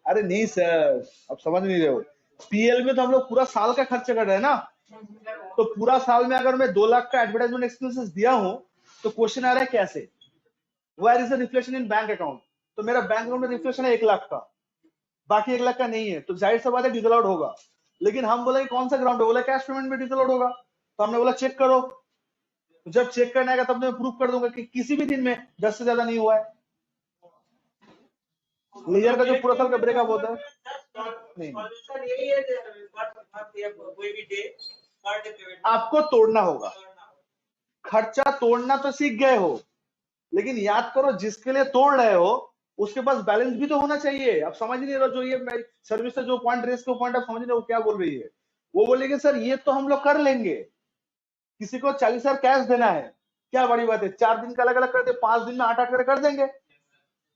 अरे नहीं सर, अब समझ नहीं रहे हो। पीएल में तो हम लोग पूरा साल का खर्चा कर रहे हैं ना, तो पूरा साल में अगर मैं 2 लाख का एडवर्टाइजमेंट एक्सपेंसेस दिया हूं तो क्वेश्चन आ रहा है कैसे, where is the reflection in bank account? तो मेरा बैंक अकाउंट में रिफ्लेक्शन है 1 लाख का, बाकी 1 लाख का नहीं है, तो जाहिर सा बात है डिसअलाउड होगा। लेकिन हम बोले कौन सा ग्राउंड है, बोला कैश पेमेंट में डिसअलाउड होगा। तो हमने बोला चेक करो, तो जब चेक करने आएगा तब मैं प्रूफ कर दूंगा कि किसी भी दिन में 10 से ज्यादा नहीं हुआ है। लेजर का जो पूरा साल का ब्रेकअप होता है नहीं, आपको तोड़ना होगा। खर्चा तोड़ना तो सीख गए हो, लेकिन याद करो जिसके लिए तोड़ रहे हो उसके पास बैलेंस भी तो होना चाहिए। आप समझ नहीं रहे, जो ये सर्विस से जो पॉइंट रेस को पॉइंट आप समझ नहीं रहे हो क्या बोल रही है। वो बोलेगी सर ये तो हम लोग कर लेंगे, किसी को 40,000 कैश देना है, क्या बड़ी बात है, 4 दिन का अलग अलग करते, 5 दिन में 8-8 कर देंगे।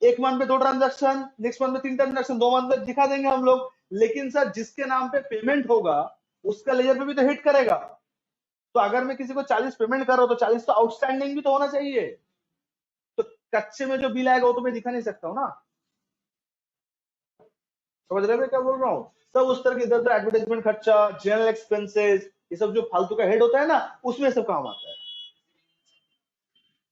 1 मंथ में 2 ट्रांजेक्शन, नेक्स्ट मंथ में 3 ट्रांजेक्शन, 2 मंथ में दिखा देंगे हम लोग। लेकिन सर जिसके नाम पे पेमेंट होगा उसका लेजर पे भी तो हिट करेगा। तो अगर मैं किसी को 40 पेमेंट कर रहा हूँ तो 40 तो आउटस्टैंडिंग भी तो होना चाहिए। तो कच्चे में जो बिल आएगा वो तो मैं दिखा नहीं सकता हूँ ना। समझ रहे हो क्या बोल रहा हूँ? सब उस तरह के इधर उधर एडवर्टाइजमेंट खर्चा, जनरल एक्सपेंसेस, ये सब जो फालतू का हेड होता है ना, उसमें सब काम आता है।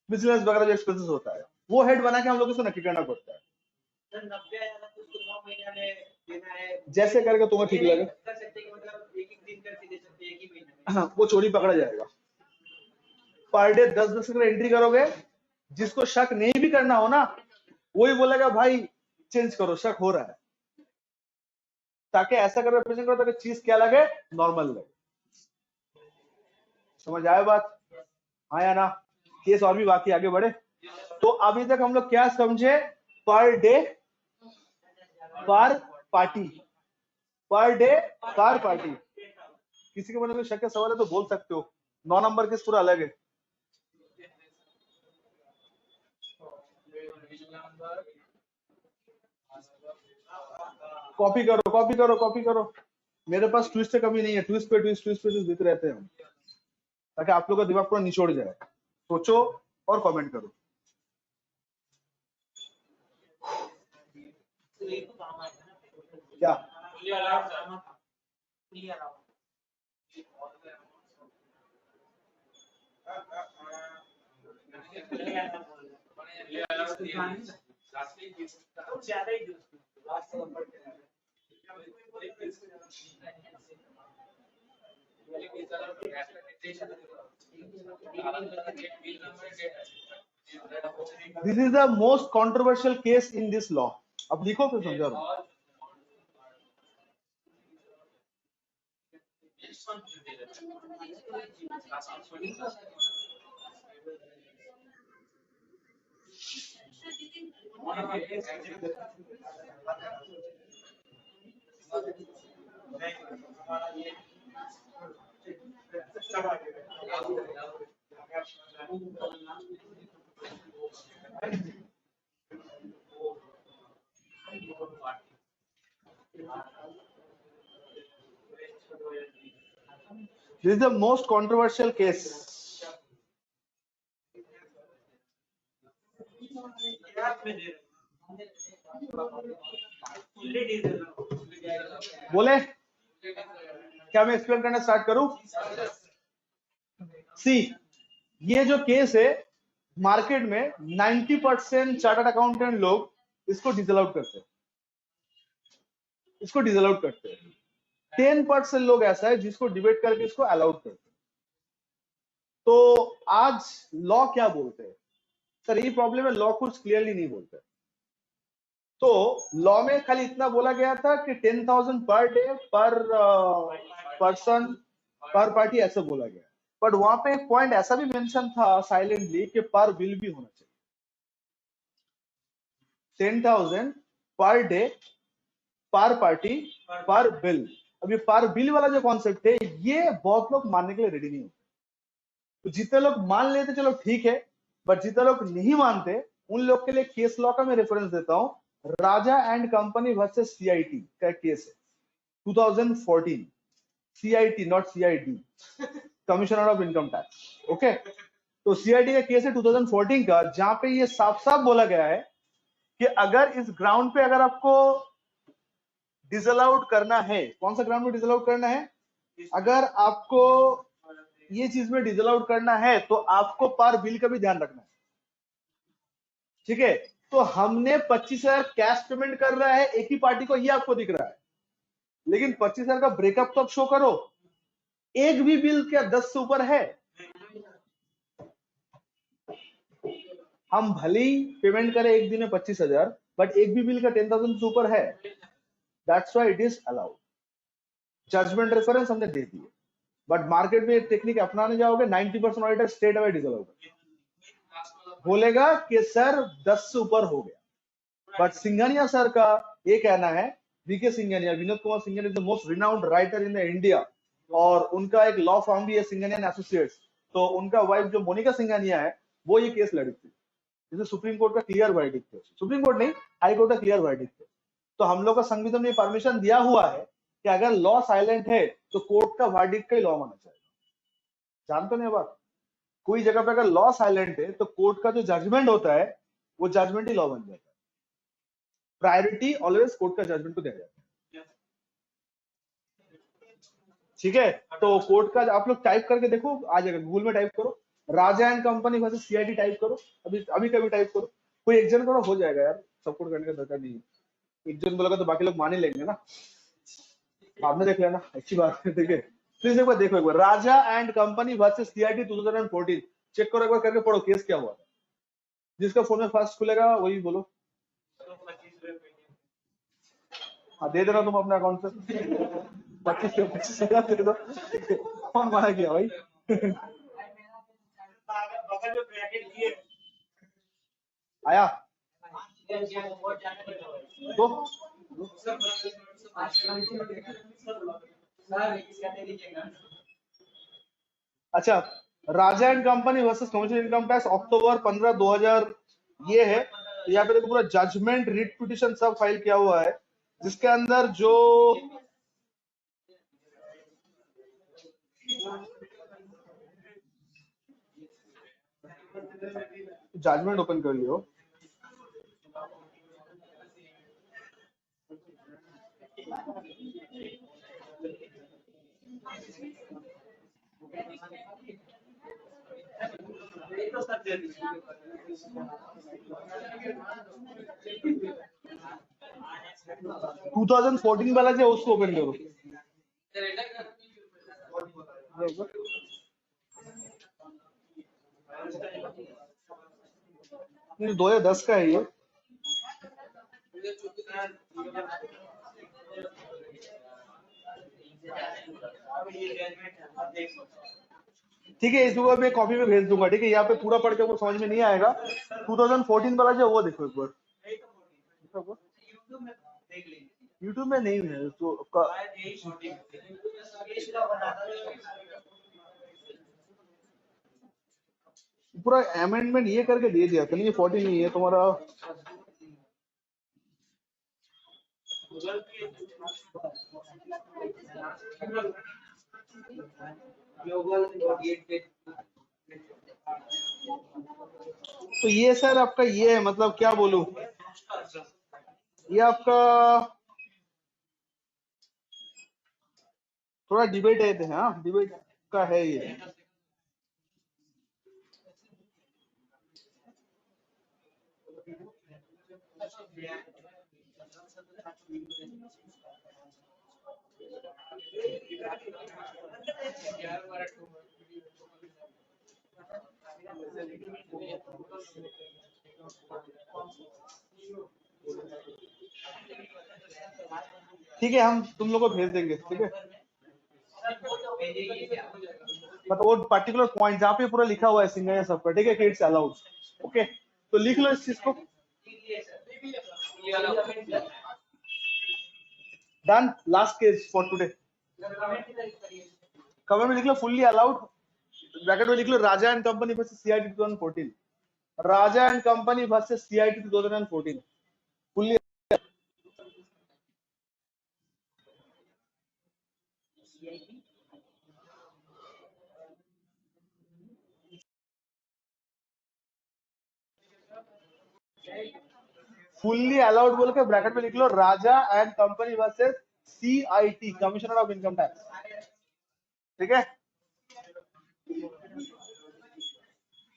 बिजनेस वगैरह जो एक्सपेंसेस होता है वो हेड बना के हम लोग इसको नक्की करना पड़ता है। जैसे करके तुम्हें ठीक लगे, हाँ वो चोरी पकड़ा जाएगा। पर डे 10-10 का एंट्री करोगे, जिसको शक नहीं भी करना हो ना वही बोलेगा भाई चेंज करो, शक हो रहा है, ताकि ऐसा कर रिप्रेजेंट करो ताकि चीज क्या लगे, नॉर्मल लगे। समझ आए बात? हाँ या ना? केस और भी बाकी, आगे बढ़े। तो अभी तक हम लोग क्या समझे? पर डे पर पार्टी, पर डे पर पार्टी। किसी के मन में शक या सवाल है तो बोल सकते हो। 9 नंबर केस पूरा अलग है। कॉपी करो कॉपी करो कॉपी करो। मेरे पास ट्विस्ट से कमी नहीं है, ट्विस्ट पे ट्विस्ट ट्विस्ट पे ट्विस्ट देते रहते हैं, ताकि आप लोग का दिमाग पूरा निचोड़ जाए। सोचो और कमेंट करो। क्या this is the most controversial case in this law. अब लिखो फिर समझा रहा हूं। This is the most controversial case. बोले क्या मैं एक्सप्लेन करना स्टार्ट करूं? सी, ये जो केस है मार्केट में 90% चार्टर्ड अकाउंटेंट लोग इसको डिसअलाउड करते हैं, इसको डिसअलाउड करते हैं। 10% लोग ऐसा है जिसको डिबेट करके इसको अलाउड करते हैं। तो आज लॉ क्या बोलते हैं? सर ये प्रॉब्लम है, लॉ कुछ क्लियरली नहीं बोलते। तो लॉ में खाली इतना बोला गया था कि 10,000 पर डे पर पर्सन पर पार्टी ऐसा बोला गया, बट वहां पे एक पॉइंट ऐसा भी मेंशन था साइलेंटली कि पर बिल भी होना चाहिए। 10,000 पर डे पर पार्टी पर बिल। अब ये पर बिल वाला जो कॉन्सेप्ट है ये बहुत लोग मानने के लिए रेडी नहीं होते। तो जितने लोग मान लेते चलो ठीक है, बट जितने लोग नहीं मानते उन लोग के लिए केस लॉ का मैं रेफरेंस देता हूं। राजा एंड कंपनी वर्सेस सीआईटी का केस है 2014। CIT not CID, commissioner of income tax. Okay, तो सीआईटी का केस है 2014 का, जहां पे ये साफ साफ बोला गया है कि अगर इस ग्राउंड पे अगर आपको डिसअलाउड करना है, कौन सा ग्राउंड में डिसअलाउड करना है? अगर आपको ये चीज में डिसअलाउड करना है तो आपको पर बिल का भी ध्यान रखना है। ठीक है, तो हमने 25,000 कैश पेमेंट कर रहा है एक ही पार्टी को, ये आपको दिख रहा है, लेकिन 25,000 का ब्रेकअप तो आप शो करो। एक भी बिल क्या 10 से ऊपर है? हम भले ही पेमेंट करें एक दिन में 25,000, बट एक भी बिल का 10,000 से ऊपर है, that's why it is allowed. Judgement reference हमने दे दिए, बट मार्केट में एक टेक्निक अपनाने जाओगे 90% ऑडिटर स्ट्रेट अवे डिसअलाउ बोलेगा कि सर 10 से ऊपर हो गया। बट सिंघानिया सर का ये कहना है, VK Singhania, Vinod Kumar Singhania is the most renowned writer in the India, और उनका एक लॉ फर्म भी है सिंघानिया एंड एसोसिएट्स। तो उनका वाइफ जो मोनिका सिंघानिया है वो ये केस लड़ी थी, जिसे सुप्रीम कोर्ट का क्लियर वर्डिक्ट है, सुप्रीम कोर्ट नहीं हाई कोर्ट का क्लियर वर्डिक्ट है। तो हम लोग का संविधान में परमिशन दिया हुआ है कि अगर लॉ साइलेंट है तो कोर्ट का वर्डिक्ट का ही लॉ माना जाएगा। जानते नहीं बात? कोई जगह पे अगर लॉ साइलेंट है तो कोर्ट का जो जजमेंट होता है वो जजमेंट ही लॉ बन जाता है। प्रायोरिटी ऑलवेज कोर्ट का जजमेंट को दिया जाता है। ठीक है, तो कोर्ट का आप लोग टाइप करके देखो, आ जाएगा, गूगल में टाइप करो Raja and company versus CIT type करो, अभी कभी टाइप करो, कोई एक जन करो हो जाएगा यार, सपोर्ट करने का दरकार नहीं है। एक जन बोलेगा तो बाकी लोग मान ही लेंगे ना, बाद में देख लेना, अच्छी बात है। ठीक है, प्लीज एक बार देखो, एक बार Raja and company versus CIT 2014 check करो, एक बार करके पढ़ो केस क्या हुआ था। जिसका फोन में फर्स्ट खुलेगा वही बोलो। हाँ दे देना तुम अपने अकाउंट से 25,000 दे दो। कौन मना किया भाई? आया तो अच्छा, Raja and company versus commercial income tax October 15 2000 ये है। तो यहाँ पे देखो पूरा जजमेंट रिट पिटिशन सब फाइल किया हुआ है, जिसके अंदर जो जजमेंट ओपन कर लियो। टू 2014 वाला जो है उसको ओपन करो। नहीं, 2010 का है ये। ठीक है, इसको मैं कॉपी में भेज दूंगा। ठीक है, यहाँ पे पूरा पढ़ के वो समझ में नहीं आएगा। 2014 वाला जो है वो देखो एक बार। यूट्यूब में नहीं है तो पूरा अमेंडमेंट ये करके दे दिया था। नहीं, 14 नहीं है तुम्हारा। तो ये सर आपका ये है, मतलब क्या बोलूं, ये आपका थोड़ा डिबेट है। हाँ, डिबेट का है ये। ठीक है, हम तुम लोग को भेज देंगे। ठीक है, मतलब वो पर्टिकुलर पॉइंट जहाँ पे पूरा लिखा हुआ है सिंगल सबका। ठीक है, कि इट्स अलाउड। ओके, तो लिख लो इस चीज को। Done, last case for today. Comment में लिख लो फुल्ली अलाउड, ब्रैकेट में लिख लो Raja and company versus CIT 2014। Raja and company versus CIT 2014 fully. Fully allowed बोल के ब्रैकेट में लिख लो Raja and company versus CIT, commissioner of income tax. ठीक है,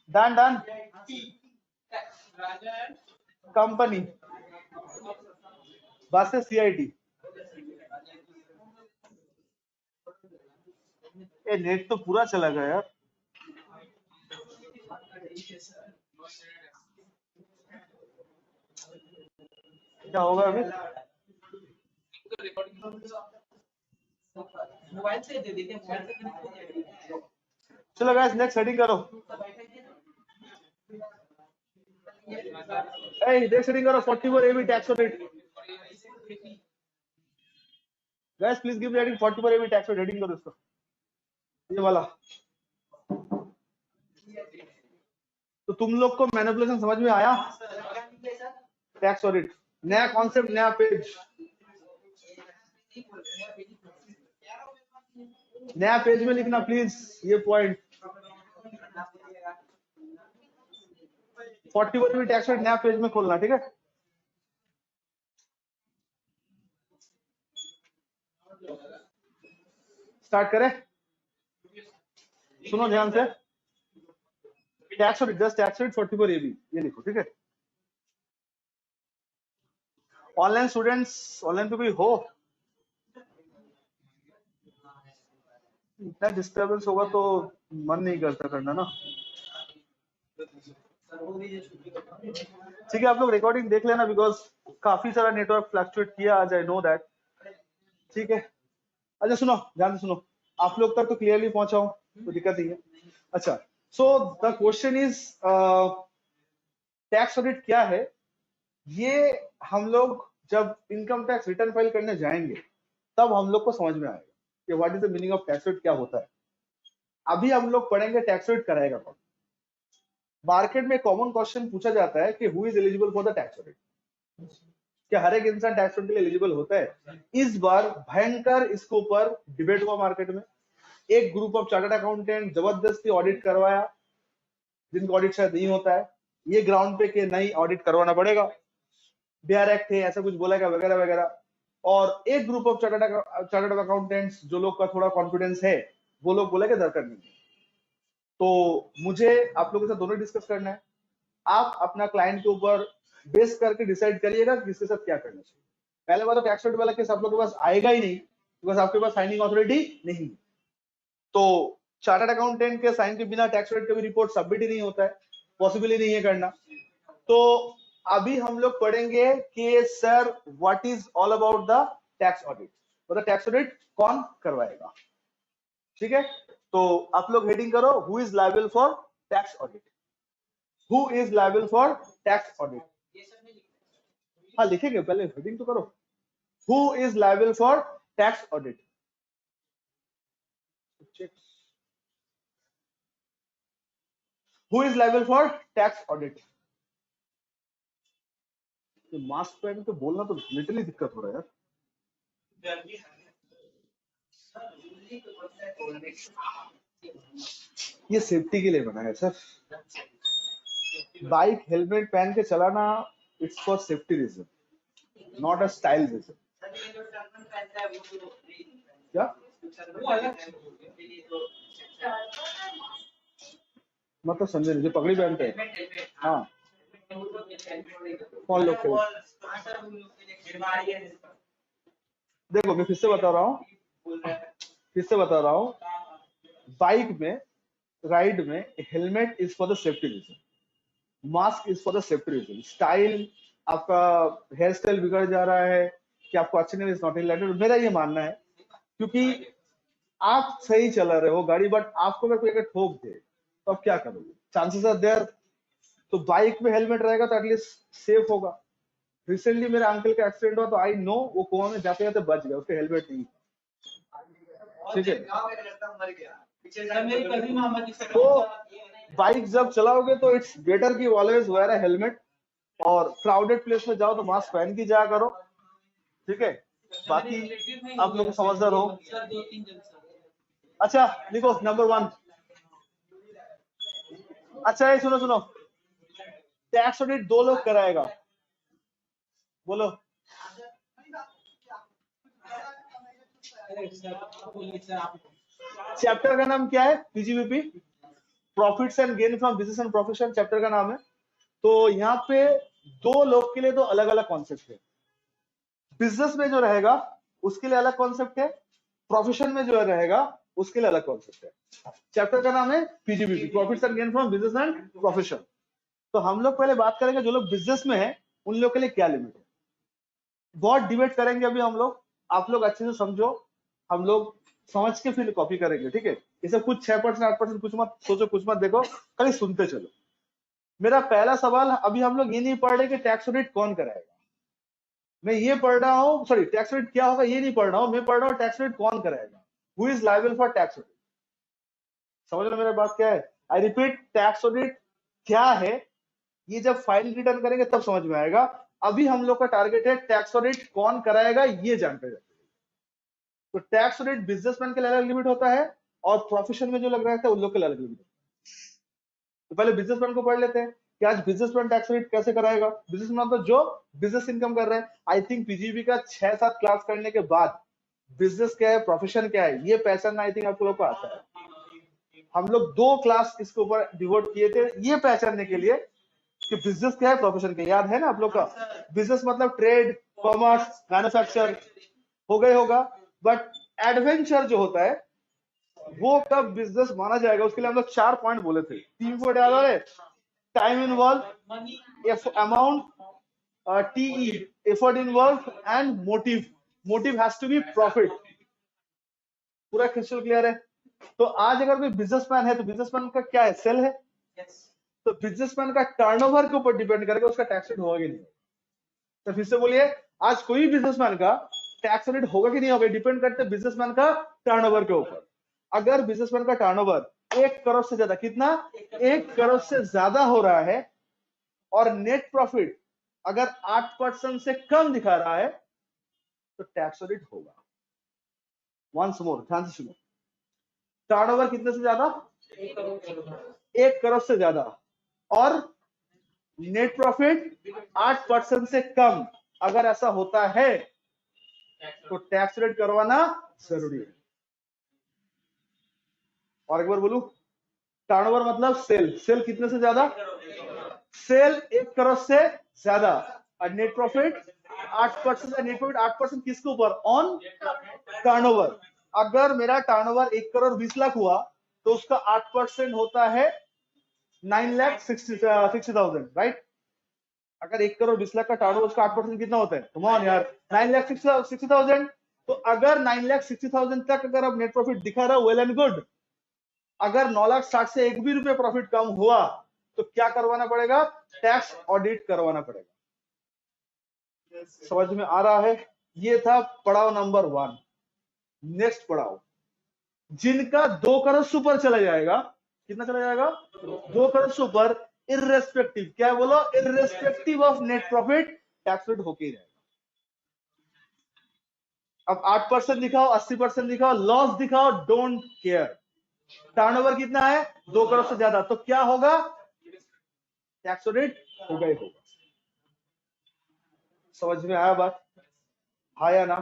done done. Company versus CIT. ए नेट तो पूरा चला गया यार। क्या होगा अभी? मोबाइल से दे देते हैं, मोबाइल से कनेक्ट हो जाएगा। चलो गाइस, नेक्स्ट सेटिंग करो। ए नेक्स्ट सेटिंग करो 44 AB tax rate. Guys please give rating 44 AB tax rating करो इसको, ये वाला। तो तुम लोग को मैनिपुलेशन समझ में आया? टैक्स ऑडिट नया कॉन्सेप्ट, नया पेज, नया पेज में लिखना प्लीज ये पॉइंट। 41 भी टैक्स रेट नया पेज में खोलना। ठीक है, स्टार्ट करें। सुनो ध्यान से, tax rate, just tax rate 44 AB ये लिखो। ठीक है, ऑनलाइन स्टूडेंट्स, ऑनलाइन पे कोई हो? इतना डिस्टर्बेंस होगा तो मन नहीं करता करना ना। ठीक है, आप लोग रिकॉर्डिंग देख लेना, बिकॉज काफी सारा नेटवर्क फ्लक्चुएट किया आज, आई नो दैट। ठीक है, अच्छा सुनो, ध्यान से सुनो। आप लोग तक तो क्लियरली पहुंचा हूं, कोई दिक्कत नहीं है। अच्छा, so the question is tax audit क्या है, ये हम लोग जब इनकम टैक्स रिटर्न फाइल करने जाएंगे तब हम लोग को समझ में आएगा कि what is the meaning of tax audit, क्या होता है। अभी हम लोग पढ़ेंगे टैक्स ऑडिट कराएगा कौन। मार्केट में कॉमन क्वेश्चन पूछा जाता है कि who is eligible for the tax audit, क्या हर एक इंसान टैक्स ऑडिट के लिए एलिजिबल होता है। इस बार भयंकर इसके ऊपर डिबेट हुआ मार्केट में। एक ग्रुप ऑफ चार्टर्ड अकाउंटेंट जबरदस्ती ऑडिट करवाया, जिनका ऑडिट शायद नहीं होता है, ये ग्राउंड पे कि नहीं ऑडिट करवाना पड़ेगा, बिहार एक्ट है, ऐसा कुछ बोलेगा वगैरह वगैरह। और एक ग्रुप ऑफ चार्टर्ड अकाउंटेंट्स जो लोग का थोड़ा कॉन्फिडेंस है, वो लोग बोले कि दरकार नहीं है। तो मुझे आप लोगों के साथ दोनों डिस्कस करना है। आप अपना क्लाइंट के ऊपर बेस करके डिसाइड करिएगा कि किसके साथ क्या करना चाहिए। पहले बात तो टैक्स ऑडिट वाला केस आप लोगों के पास आएगा ही नहीं, बिकॉज आपके पास साइनिंग अथॉरिटी नहीं है। तो चार्टर्ड अकाउंटेंट के साइन के बिना टैक्स ऑडिट का भी रिपोर्ट सबमिट ही नहीं होता है, पॉसिबल ही नहीं है करना। तो अभी हम लोग पढ़ेंगे कि sir what is all about the tax audit, मतलब टैक्स ऑडिट कौन करवाएगा। ठीक है, तो आप लोग हेडिंग करो who is liable for tax audit, who is liable for tax audit. हाँ लिखेंगे, पहले हेडिंग तो करो, who is liable for tax audit. Who is liable for tax audit. Mask पहन के बोलना तो लिटरली दिक्कत हो रहा है यार। ये सेफ्टी के लिए बना है सर। बाइक हेलमेट पहन के चलाना it's for safety reason, not a style reason. क्या मतलब समझे नहीं, जो पगड़ी पहनते हैं। हाँ कौन लोग के? देखो मैं फिर से बता रहा हूँ, बाइक में राइड में helmet is for the safety reason, mask is for the safety reason. Style, आपका हेयर स्टाइल बिगड़ जा रहा है कि आपको अच्छे नहीं, इज नॉट रिलेटेड, मेरा ये मानना है। क्योंकि आप सही चला रहे हो गाड़ी, बट आपको अगर कोई अगर ठोक दे तो आप क्या करोगे, चांसेस आर देयर। तो बाइक में हेलमेट रहेगा तो एटलीस्ट सेफ होगा। रिसेंटली मेरे अंकल का एक्सीडेंट हुआ तो आई नो वो कुआं में जाते जाते बच गया, उसके हेलमेट नहीं। ठीक है, तो बाइक जब चलाओगे तो इट्स बेटर कि ऑलवेज वेयर अ हेलमेट, और क्राउडेड प्लेस में जाओ तो मास्क पहन के जाया करो। ठीक है, बाकी आप लोग समझदार हो। अच्छा लिखो नंबर 1। अच्छा ये सुनो, टैक्स ऑडिट 2 लोग कराएगा, बोलो। चैप्टर का नाम क्या है? PGBP, profits and gain from business and profession chapter का नाम है। तो यहाँ पे 2 लोग के लिए तो अलग अलग कॉन्सेप्ट है। बिजनेस में जो रहेगा उसके लिए अलग कॉन्सेप्ट है, प्रोफेशन में जो रहेगा उसके लिए अलग कॉन्सेप्ट है। चैप्टर का नाम है PGBP, profits and gain from business and profession. तो हम लोग पहले बात करेंगे जो लोग बिजनेस में है उन लोग के लिए क्या लिमिट है, बहुत डिबेट करेंगे अभी हम लोग। आप लोग अच्छे से समझो, हम लोग समझ के फिर कॉपी करेंगे। ठीक है, ये सब कुछ 6% 8% कुछ मत सोचो, कुछ मत देखो, खाली सुनते चलो। मेरा पहला सवाल, अभी हम लोग ये नहीं पढ़ रहे कि टैक्स ऑडिट कौन कराएगा, मैं ये पढ़ रहा हूँ, सॉरी टैक्स ऑडिट क्या होगा ये नहीं पढ़ रहा हूँ, मैं पढ़ रहा हूँ टैक्स ऑडिट कौन कराएगा, who is liable for tax audit. समझ रहे मेरा बात क्या है? आई रिपीट, टैक्स ऑडिट क्या है ये जब फाइल रिटर्न करेंगे तब समझ में आएगा। अभी हम लोग का टारगेट है टैक्स ऑडिट कौन कराएगा ये जानते हैं। तो टैक्स ऑडिट बिजनेसमैन के लिए अलग लिमिट होता है और प्रोफेशन में जो लग रहा है उन लोग के लिए अलग लिमिट। तो पहले बिजनेसमैन को पढ़ लेते हैं कि आज बिजनेसमैन टैक्स ऑडिट कैसे कराएगा। बिजनेसमैन तो जो बिजनेस इनकम कर रहे हैं, आई थिंक पीजीबी का 6-7 क्लास करने के बाद बिजनेस क्या है, प्रोफेशन क्या है, ये पहचानना आई थिंक आप लोगों को आता है। हम लोग 2 क्लास इसके ऊपर डिवोट किए थे ये पहचानने के लिए कि बिजनेस क्या है, प्रोफेशन क्या है। याद है ना आप लोग का? बिजनेस मतलब ट्रेड, कॉमर्स, मैन्युफैक्चर हो गए होगा, बट एडवेंचर जो होता है वो कब बिजनेस माना जाएगा, उसके लिए हम लोग 4 पॉइंट बोले थे। 3 पॉइंट याद आ रहे? Time involve, amount, the effort involve and motive. Motive has to be profit. पूरा क्रिस्टल क्लियर है? तो आज अगर कोई बिजनेसमैन है तो बिजनेसमैन का क्या है, सेल है। तो बिजनेसमैन का टर्नओवर के ऊपर डिपेंड करेगा उसका टैक्स रेट होगा कि नहीं। तो फिर से बोलिए, आज कोई बिजनेसमैन का टैक्स रेट होगा कि नहीं होगा, डिपेंड करते बिजनेसमैन का टर्नओवर के ऊपर। अगर बिजनेसमैन का टर्नओवर 1 करोड़ से ज्यादा, कितना 1 करोड़ से ज्यादा हो रहा है और नेट प्रॉफिट अगर 8% से कम दिखा रहा है तो टैक्स रेट होगा। वंस मोर, ध्यान से सुनो, टर्नओवर कितने से ज्यादा 1 करोड़ से ज्यादा और नेट प्रॉफिट 8% से कम, अगर ऐसा होता है तो टैक्स रेट करवाना जरूरी है। और एक बार बोलूं, टर्नओवर मतलब सेल, सेल कितने से ज्यादा, सेल 1 करोड़ से ज्यादा और नेट प्रॉफिट 8%, नेट प्रॉफिट 8% किसके ऊपर, ऑन टर्नओवर। अगर मेरा टर्नओवर 1 करोड़ 20 लाख हुआ तो उसका 8% होता है 9,60,000, राइट। अगर 1 करोड़ 20 लाख का टर्नओवर, उसका 8% कितना होता है, कम ऑन यार, 9,60,000। तो अगर 9,60,000 तक अगर अब नेट प्रॉफिट दिखा रहा है, वेल एंड गुड। अगर 9,60,000 से एक भी रुपये प्रॉफिट कम हुआ तो क्या करवाना पड़ेगा, टैक्स ऑडिट करवाना पड़ेगा। समझ में आ रहा है? ये था पड़ाव नंबर 1। नेक्स्ट पड़ाव, जिनका 2 करोड़ से ऊपर चला जाएगा, कितना चला जाएगा, 2 करोड़ से ऊपर, इररेस्पेक्टिव, क्या बोलो, irrespective of net profit, tax rate होके ही रहेगा। अब 8% दिखाओ, 80% दिखाओ, लॉस दिखाओ, डोंट केयर। टर्नओवर कितना है, 2 करोड़ से ज्यादा, तो क्या होगा, टैक्स रेट होगा ही होगा। समझ में आया बात, हाँ या ना?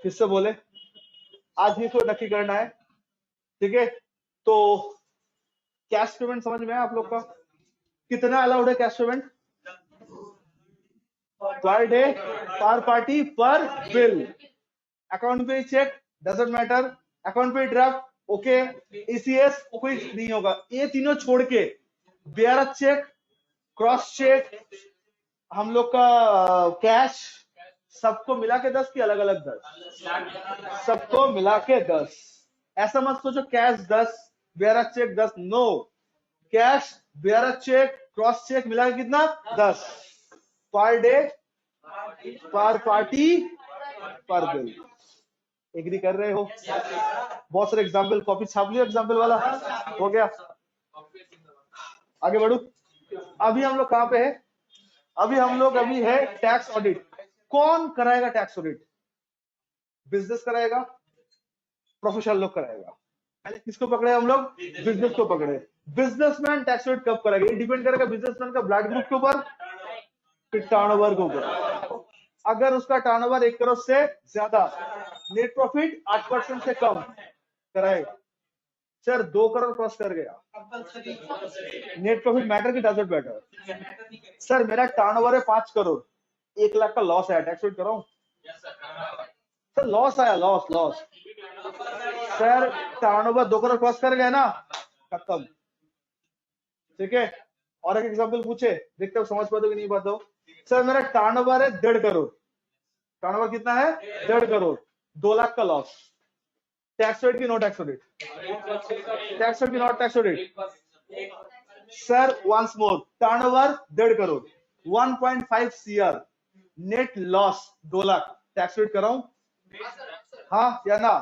फिर से बोले, आज ही तो नक्की करना है, ठीक है। तो कैश पेमेंट समझ में आया आप लोग का, कितना अलाउड है कैश पेमेंट, पर डे, पर पार्टी, पर बिल। अकाउंट पे चेक डजंट मैटर, अकाउंट पे ड्राफ्ट ओके, ईसीएस कोई नहीं होगा। ये तीनों छोड़ के बेयर चेक, क्रॉस चेक, हम लोग का कैश, सबको मिला के 10 की अलग अलग 10, सबको मिला के 10। ऐसा मत सोचो cash 10 bearer cheque 10, no, cash bearer cheque cross cheque मिला के कितना 10, पर डे, पर पार्टी, पर बिल। एग्री कर रहे हो? बहुत सारे एग्जाम्पल, कॉपी छाप लिया एग्जाम्पल वाला, हो गया। आगे बढ़ू, अभी हम लोग कहां पे है, अभी हम लोग अभी है टैक्स ऑडिट। कौन कराएगा टैक्स ऑडिट, बिजनेस कराएगा, प्रोफेशनल लोग कराएगा। पहले किसको पकड़े हम लोग, बिजनेस को पकड़े। बिजनेसमैन टैक्स ऑडिट कब करेगा, ये डिपेंड करेगा बिजनेसमैन का ब्लड ग्रुप के ऊपर, फिर टर्नओवर के ऊपर। अगर उसका टर्नओवर 1 करोड़ से ज्यादा, नेट प्रॉफिट 8% से कम, कराएगा। सर 2 करोड़ क्रॉस कर गया, नेट प्रॉफिट मैटर की डजंट मैटर। सर मेरा टर्नओवर है 5 करोड़, 1 लाख का लॉस आया, टैक्स ऑडिट कराऊं? सर लॉस आया, loss loss. Sir turnover 2 crore cross कर गया ना, खत्म, ठीक है। और एक एग्जांपल पूछे, देखते हो समझ पाते हो कि नहीं पाते हो। सर मेरा टर्नओवर है 1.5 करोड़, टर्नओवर कितना है 1.5 करोड़, 2 लाख का लॉस, टैक्स ऑडिट की no tax audit, tax audit की not tax audit. Sir once more, turnover 1.5 crore, 1.5 CR, net loss 2 lakh, tax audit कराऊं? हाँ या ना?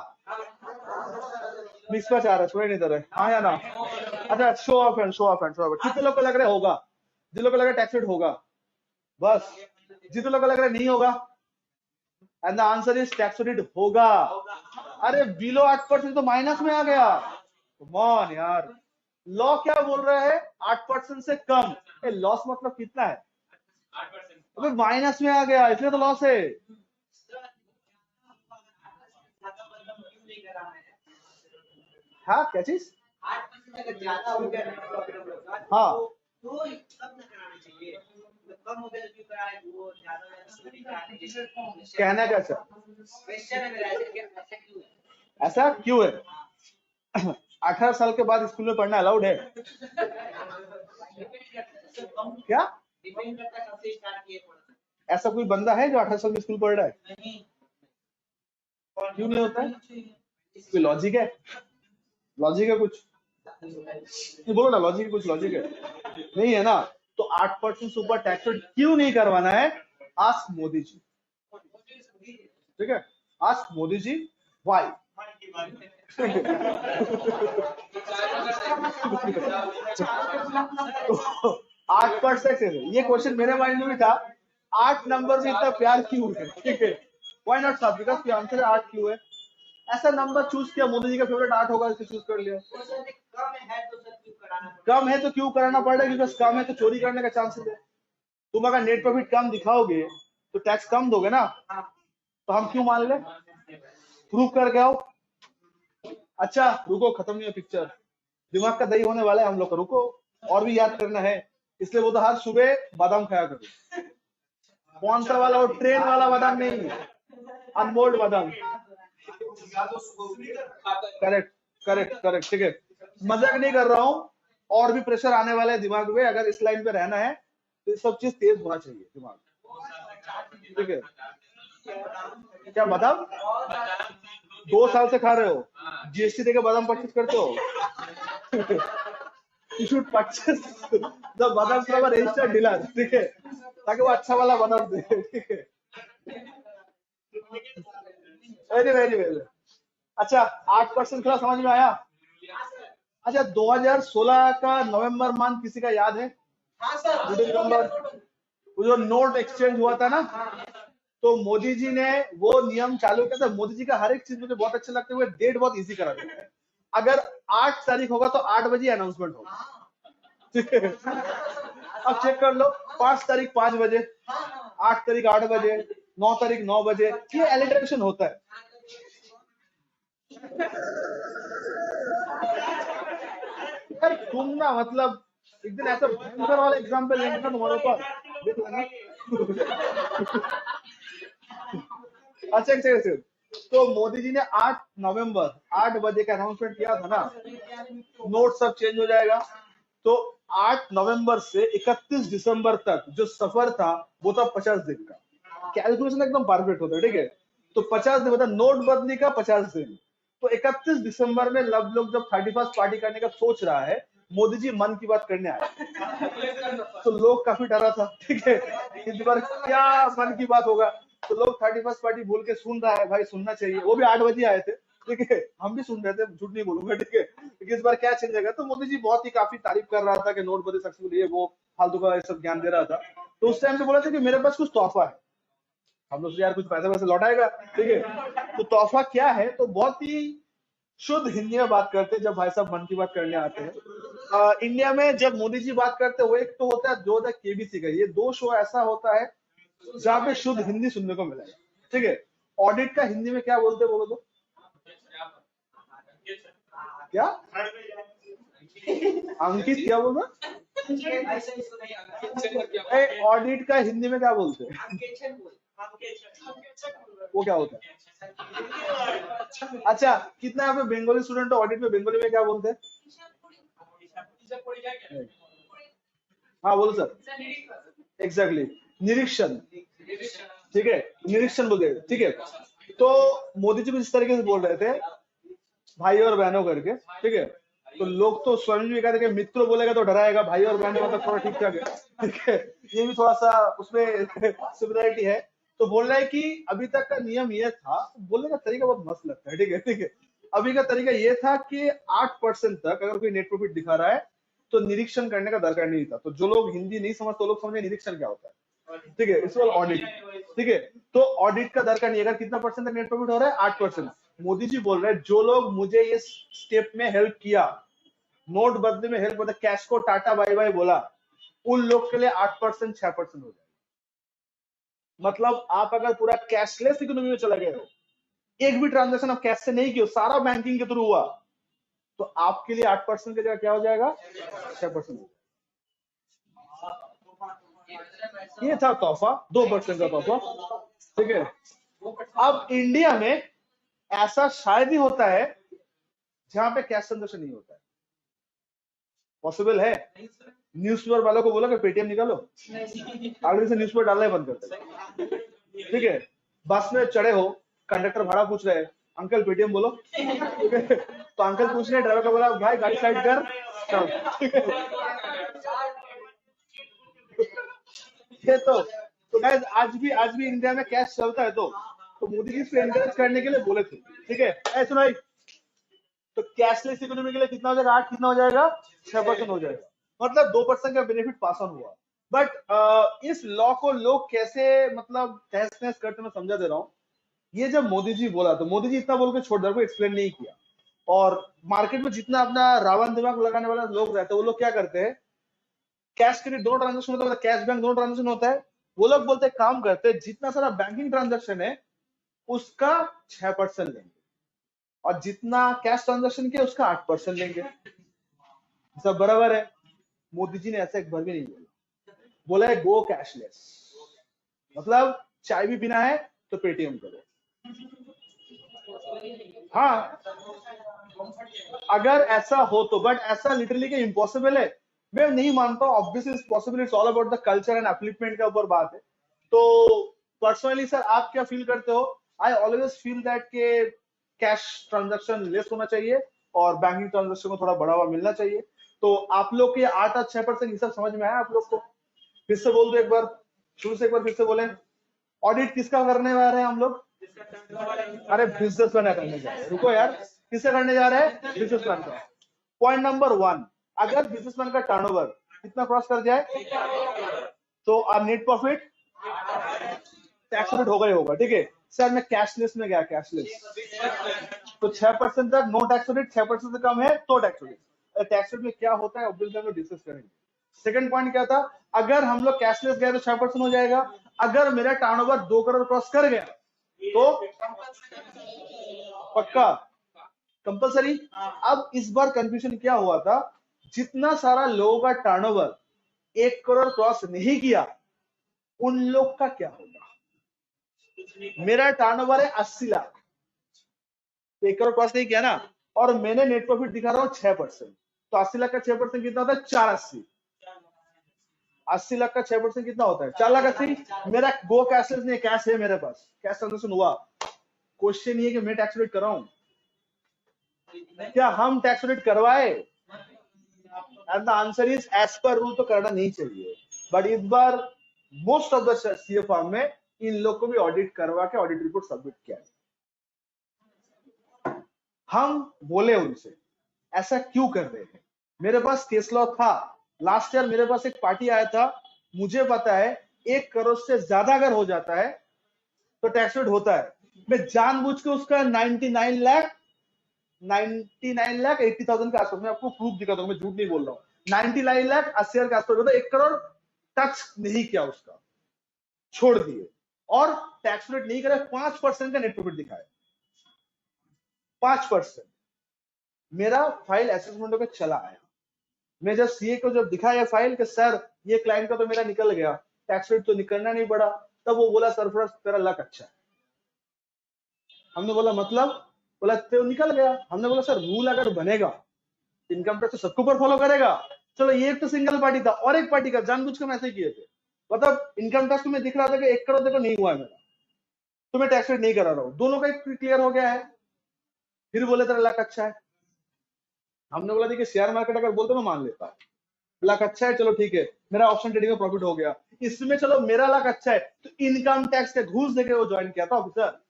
मिक्स का चाह रहा है, थोड़ा नहीं दे रहे, हाँ या ना? अच्छा show off and, show off and, show off. कितने लोग को लग रहा है होगा, जिन लोग को लग रहा है टैक्स रेट होगा, बस। जितने लोग को लग रहा है नहीं होगा, and the answer is tax rate होगा। अरे बिलो 8% तो माइनस में आ गया, कम ऑन यार। लॉ क्या बोल रहा है, 8% से कम। लॉस मतलब कितना है, अबे माइनस में आ गया, इसलिए तो लॉस है। हाँ क्या चीज, 8% अगर ज्यादा हो गया, हाँ तो कम ना कराना चाहिए, कम हो गया तो क्यों कराए, वो ज्यादा कहना क्या सर, क्वेश्चन है मेरा, ऐसा क्यों है, ऐसा क्यों है? 18 साल के बाद स्कूल में पढ़ना अलाउड है क्या? डिपेंड करता है कब से स्टार्ट किए पढ़ना। ऐसा कोई बंदा है जो 18 साल में स्कूल पढ़ रहा है? नहीं, क्यों नहीं होता है, कोई लॉजिक है, लॉजिक है कुछ? ये बोलो ना, लॉजिक कुछ लॉजिक है नहीं है ना? तो 8% सुपर टैक्स रेट क्यों नहीं करवाना है? आस्क मोदी जी, ठीक है? Ask Modi ji why. 8%, ये क्वेश्चन मेरे माइंड में भी था, 8 नंबर में इतना प्यार क्यों है? ठीक है, व्हाई नॉट साहब, बिकॉज आंसर 8 क्यों है? ऐसा नंबर चूज किया, मोदी जी का फेवरेट 8 होगा, इसे चूज कर लिया। कम है तो क्यों कराना पड़ेगा? क्योंकि कम है तो चोरी करने का चांसेस है। तुम अगर नेट प्रॉफिट कम दिखाओगे तो टैक्स कम दोगे ना, तो हम क्यों मान ले? प्रूव करके आओ। अच्छा रुको, खत्म नहीं है पिक्चर, दिमाग का दही होने वाला है हम लोग का, रुको और भी याद करना है, इसलिए वो तो हर सुबह बादाम खाया करो। कौन सा वाला? वो ट्रेन वाला बादाम नहीं, अनमोल्ड बादाम। करेक्ट करेक्ट करेक्ट, ठीक है, मजाक नहीं कर रहा हूँ। और भी प्रेशर आने वाला है दिमाग में, अगर इस लाइन पे रहना है तो ये सब चीज तेज होना चाहिए दिमाग, ठीक है? क्या बादाम 2 साल से खा रहे हो? जीएसटी देके बादाम परचेज करते हो? You should purchase the बादाम from a registered dealer, ठीक है, ताकि वो अच्छा वाला बादाम दे, ठीक है? वेरी अच्छा, 8% थोड़ा समझ में आया? अच्छा, 2016 का नवंबर मंथ किसी का याद है? नवंबर, वो जो नोट एक्सचेंज हुआ था ना, तो मोदी जी ने वो नियम चालू किया था। मोदी जी का हर एक चीज मुझे बहुत अच्छा लगता है, वो डेट बहुत इजी करा देते हैं। अगर 8 तारीख होगा तो 8 बजे अनाउंसमेंट होगा, ठीक है? अब चेक कर लो, 5 तारीख 5 बजे, 8 तारीख 8 बजे, 9 तारीख 9 बजे, ये एलिट्रेशन होता है। तुम ना मतलब एक दिन ऐसा भयंकर वाला एग्जाम्पल लेंगे ना तुम्हारे ऊपर, देख लेना। अच्छा अच्छा, तो मोदी जी ने 8 नवंबर 8 बजे का अनाउंसमेंट किया था ना, नोट सब चेंज हो जाएगा। तो 8 नवंबर से 31 दिसंबर तक जो सफर था वो था 50 दिन का। कैलकुलेशन एकदम परफेक्ट होता है, ठीक है? तो 50 दिन मतलब नोट बदली का 50 दिन। तो 31 दिसंबर में सब लोग जब 31st पार्टी करने का सोच रहा है, मोदी जी मन की बात करने आए, तो लोग काफी डरा था, ठीक है, इस बार क्या मन की बात होगा। तो लोग 31st पार्टी भूल के सुन रहा है, भाई सुनना चाहिए, वो भी 8 बजे आए थे, ठीक है, हम भी सुन रहे थे, झूठ नहीं बोलूंगा, ठीक है, इस बार क्या चेंज जाएगा। तो मोदी जी बहुत ही काफी तारीफ कर रहा था कि नोटबंदी सक्सेसफुल, ये वो फालतू का सब ज्ञान दे रहा था। तो उस टाइम पे बोला था कि मेरे पास कुछ तोहफा है, हम लोग यार कुछ पैसे वैसे लौटाएगा, ठीक है? तो तोहफा क्या है? तो बहुत ही शुद्ध हिंदी में बात करते हैं जब भाई साहब मन की बात करने आते हैं। इंडिया में जब मोदी जी बात करते हैं, वो एक तो होता है जो होता है केबीसी का, ये 2 शो ऐसा होता है जहाँ पे शुद्ध हिंदी सुनने को मिलेगा, ठीक है? ऑडिट का हिंदी में क्या बोलते हैं, बोलो तो? क्या अंकित, क्या बोल रहा? ऑडिट का हिंदी में क्या बोलते हैं? वो क्या होता है? अच्छा, कितना यहाँ पे बंगाली स्टूडेंट ऑडिट में, बंगाली में क्या बोलते हैं? हाँ बोलो सर। एग्जैक्टली, निरीक्षण, ठीक है, निरीक्षण बोलते हैं, ठीक है? तो मोदी जी कुछ इस तरीके से बोल रहे थे, भाई और बहनों करके, ठीक है? तो लोग तो स्वामी विवेकानंद के मित्रों बोलेगा तो डराएगा, भाई और बहनों मतलब थोड़ा ठीक ठाक है, ठीक है? ये भी थोड़ा सा उसमें सिमिलरिटी है। तो बोल रहा है कि अभी तक का नियम ये था, बोलने का तरीका बहुत मस्त लगता है, ठीक है, ठीक है? अभी का तरीका ये था कि 8% तक अगर कोई नेट प्रॉफिट दिखा रहा है तो निरीक्षण करने का दरकार नहीं था। तो जो लोग हिंदी नहीं समझते, तो लोग समझे निरीक्षण क्या होता है, ठीक है? इस ऑडिट, ठीक है? तो ऑडिट का दरकार नहीं, अगर कितना परसेंट तक नेट प्रॉफिट हो रहा है, 8%। मोदी जी बोल रहे हैं जो लोग मुझे इस स्टेप में हेल्प किया, नोट बदले में हेल्प, मतलब कैश को टाटा बाय बाय बोला, उन लोग के लिए 8% 6% हो जाएगा। मतलब आप अगर पूरा कैशलेस इकोनॉमी में चले गए हो, एक भी ट्रांजैक्शन आप कैश से नहीं किया, सारा बैंकिंग के थ्रू हुआ, तो आपके लिए 8% की जगह क्या हो जाएगा? 6%। ये था तोहफा, 2% का तोहफा, ठीक है? अब इंडिया में ऐसा शायद ही होता है जहां पे कैश ट्रांजैक्शन नहीं होता है। पॉसिबल है? न्यूज़पेपर वालों को बोला कि पेटीएम निकालो, अगले से न्यूज़पेपर डालना ही बंद कर दे, ठीक है? बस में चढ़े हो, कंडक्टर भाड़ा पूछ रहे हैं, अंकल पेटीएम बोलो, तो अंकल पूछ रहे, ड्राइवर को बोला भाई गाड़ी साइड कर, ये तो गाइस आज भी इंडिया में कैश चलता है, तो मोदी जी इसको एनकरेज करने के लिए बोले थे, ठीक है। ऐसा भाई, तो कैशलेस इकोनॉमी के लिए कितना हो जाएगा, 8 कितना हो जाएगा, 6% हो जाएगा, मतलब 2% का बेनिफिट पास ऑन हुआ। बट इस लॉ को लोग कैसे मतलब तहस नहस करते, मैं समझा दे रहा हूँ। ये जब मोदी जी बोला तो मोदी जी इतना बोल के छोड़ दिया, कोई एक्सप्लेन नहीं किया। और मार्केट में जितना अपना रावण दिमाग लगाने वाला लोग रहते हैं, वो लोग क्या करते हैं, कैश क्रेडिट दोनों ट्रांजेक्शन होता है, कैश बैंक दोनों ट्रांजेक्शन होता है, वो लोग बोलते हैं काम करते हैं, जितना सारा बैंकिंग ट्रांजेक्शन है उसका 6% लेंगे और जितना कैश ट्रांजेक्शन के उसका 8% लेंगे। सब बराबर है। मोदी जी ने ऐसा एक बार भी नहीं बोला, बोला है गो कैशलेस, मतलब चाय भी पीना है तो पेटीएम करो। हाँ अगर ऐसा हो तो, बट ऐसा लिटरली के इम्पॉसिबल है, मैं नहीं मानता हूँ। Obviously it's possible, it's all about the culture and upliftment के ऊपर बात है। तो पर्सनली सर आप क्या फील करते हो? आई ऑलवेज फील दैट के कैश ट्रांजैक्शन लेस होना चाहिए और बैंकिंग ट्रांजैक्शन को थोड़ा बढ़ावा मिलना चाहिए। तो आप लोग के 8 और 6% हिसाब समझ में आया आप लोग को? फिर से बोल दो एक बार, शुरू से एक बार फिर से बोले। ऑडिट किसका करने वाले हैं हम लोग? अरे बिजनेस मैन करने जा रहे हैं। रुको यार, किससे करने जा रहे हैं? बिजनेसमैन का। पॉइंट नंबर 1, अगर बिजनेसमैन का टर्नओवर कितना क्रॉस कर जाए तो आप नेट प्रॉफिट टैक्स रेट होगा ही होगा, ठीक है। सर मैं कैशलेस में गया, कैशलेस तो 6% तक नो टैक्स रेट, 6% से कम है तो टैक्स रेट। टैक्स रेट में क्या होता है ऑब्वियसली हम लोग डिस्कस करेंगे। सेकंड पॉइंट क्या था, अगर हम लोग कैशलेस गए तो 6% हो जाएगा। अगर मेरा टर्नओवर 2 करोड़ क्रॉस कर गया तो पक्का कंपलसरी। अब इस बार कंफ्यूजन क्या हुआ था, जितना सारा लोगों का टर्नओवर 1 करोड़ क्रॉस नहीं किया उन लोग का क्या होगा। मेरा टर्नओवर है 80 लाख, तो 1 करोड़ क्रॉस नहीं किया ना, और मैंने नेट प्रॉफिट दिखा रहा हूं 6%, तो 80 लाख का 6% कितना होता है? 480। 80 लाख का 6% कितना होता है? 4,80,000। मेरा गो कैशलेस नहीं, कैश है मेरे पास, कैश ट्रांजेक्शन हुआ। क्वेश्चन ये कि मैं टैक्स रेट कराऊं, क्या हम टैक्स रेट करवाए? And the answer is as per rule तो करना नहीं चाहिए। बट इस बार most of the CA form में इन लोग को भी ऑडिट करवा के ऑडिट रिपोर्ट सबमिट किया। हम बोले उनसे ऐसा क्यों कर रहे हैं? मेरे पास केस लॉ था लास्ट ईयर, मेरे पास एक पार्टी आया था, मुझे पता है 1 करोड़ से ज्यादा अगर हो जाता है तो टैक्स रेट होता है। मैं जानबूझ के उसका 99 लाख 80,000 के आसपास, मैं आपको प्रूफ दिखाता हूं, मैं झूठ नहीं बोल रहा हूँ, 99 लाख 80,000 के आसपास होता है। 1 करोड़ टच नहीं किया उसका, छोड़ दिए और टैक्स रेट नहीं करे, 5% का नेट प्रॉफिट दिखाया। 5% मेरा फाइल असेसमेंट होकर चला आया। मैं जब सीए को जब दिखाया फाइल कि सर ये क्लाइंट का तो मेरा निकल गया, टैक्स रेट तो निकलना नहीं पड़ा, तब वो बोला सरफराज तेरा लक अच्छा है। हमने बोला मतलब? बोला तो निकल गया। हमने बोला सर रूल अगर बनेगा इनकम टैक्स सबके ऊपर फॉलो करेगा। चलो ये तो सिंगल पार्टी था, और एक पार्टी का जानबूझ के मैसेज किए थे, मतलब इनकम टैक्स में दिख रहा था कि 1 करोड़ देखो नहीं हुआ है मेरा, तो मैं टैक्स रेट नहीं करा रहा हूं। दोनों का क्लियर हो गया है। फिर बोले तेरा लक अच्छा है। हमने बोला देखिए शेयर मार्केट अगर बोलते मैं मान लेता, लक अच्छा है चलो ठीक है, मेरा ऑप्शन ट्रेडिंग में प्रॉफिट हो गया। इसमें चलो मेरा लक अच्छा है, तो इनकम टैक्स के घूस देके वो ज्वाइन किया था ऑफिसर।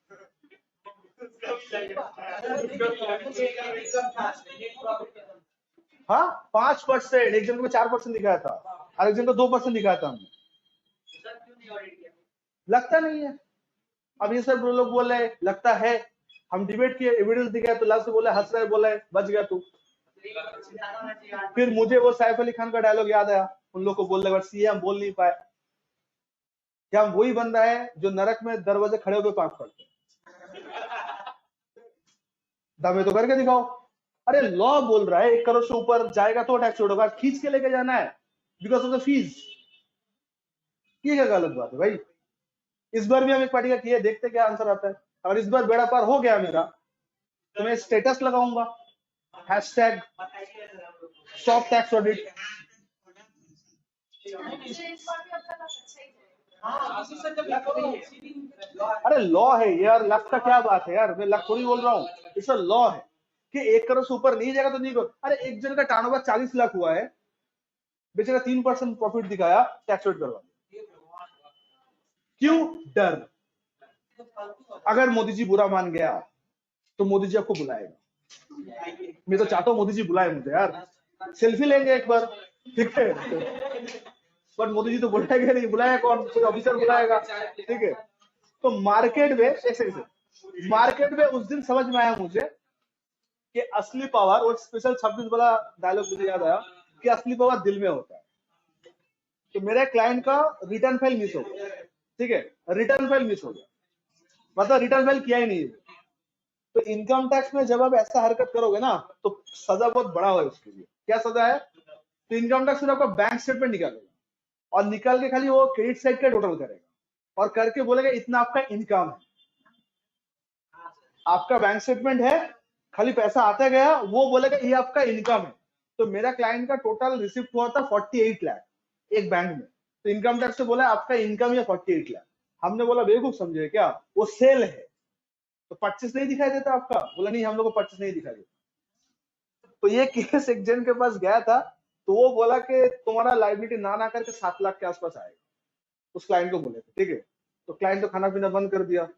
हाँ 5%, एक जन को 4% दिखाया था और एक जन को 2% दिखाया था हमने। लगता नहीं है। अब ये सब लोग बोल रहे लगता है, हम डिबेट किए, एविडेंस दिखाया तो लास्ट से बोला हंस रहे, बोला बच गया तू। फिर मुझे वो सैफ अली खान का डायलॉग याद आया, उन लोग को बोलने के बाद सीएम बोल नहीं पाए। क्या हम वही बंदा है जो नरक में दरवाजे खड़े होकर पाक पड़ते? दावे तो करके दिखाओ। अरे लॉ बोल रहा है 1 करोड़ से ऊपर जाएगा तो टैक्स होगा, खींच के लेके जाना है बिकॉज ऑफ द फीस। ये क्या गलत बात है भाई? इस बार भी हम एक पार्टी का किए, देखते क्या आंसर आता है। अगर इस बार बेड़ा पार हो गया मेरा तो मैं स्टेटस लगाऊंगा हैशटैग स्टॉप टैक्स ऑडिट। अरे लॉ है यार, लक का क्या बात है यार, मैं लक थोड़ी बोल रहा हूँ, इट्स अ लॉ है। कि 1 करोड़ से ऊपर नहीं जाएगा तो नहीं करो। अरे एक जन का टर्नओवर 40 लाख हुआ है, बेचारा 3% प्रॉफिट दिखाया, टैक्स रेट करवा दिया। क्यों? डर। अगर मोदी जी बुरा मान गया तो मोदी जी आपको बुलाएगा। मैं तो चाहता हूँ मोदी जी बुलाए मुझे यार, सेल्फी लेंगे एक बार, ठीक है। पर मोदी जी तो बुलाएंगे नहीं, बुलाया कौन? कोई ऑफिसर बुलाएगा, ठीक है। तो मार्केट में ऐसे मार्केट में उस दिन समझ में आया मुझे कि असली पावर, और स्पेशल 26 वाला डायलॉग मुझे याद आया कि असली पावर दिल में होता है। तो मेरे क्लाइंट का रिटर्न फाइल मिस हो गया, ठीक है, रिटर्न फाइल मिस हो गया, मतलब रिटर्न फाइल किया ही नहीं। तो इनकम टैक्स में जब आप ऐसा हरकत करोगे ना तो सजा बहुत बड़ा है उसके लिए। क्या सजा है? तो इनकम टैक्स में आपका बैंक स्टेटमेंट निकालेगा और निकाल के खाली वो क्रेडिट साइड का टोटल करेगा और करके बोलेगा इतना आपका इनकम है। आपका बैंक स्टेटमेंट है, खाली पैसा आता गया, वो बोलेगा ये आपका इनकम है। तो मेरा क्लाइंट का टोटल रिसिप्ट हुआ था 48 लाख एक बैंक में। तो इनकम टैक्स से बोला आपका इनकम या 48 लाख। हमने बोला बेवकूफ समझे क्या, वो सेल है तो 25 नहीं दिखाई देता आपका? बोला नहीं, हम लोग को 25 नहीं दिखाई देता। तो ये केस एक जन के पास गया था, तो वो बोला कि तुम्हारा लाइबिलिटी ना करके 7 लाख के आसपास आएगा। उस क्लाइंट को बोले थे, ठीक है। तो क्लाइंट तो खाना पीना बंद कर दिया,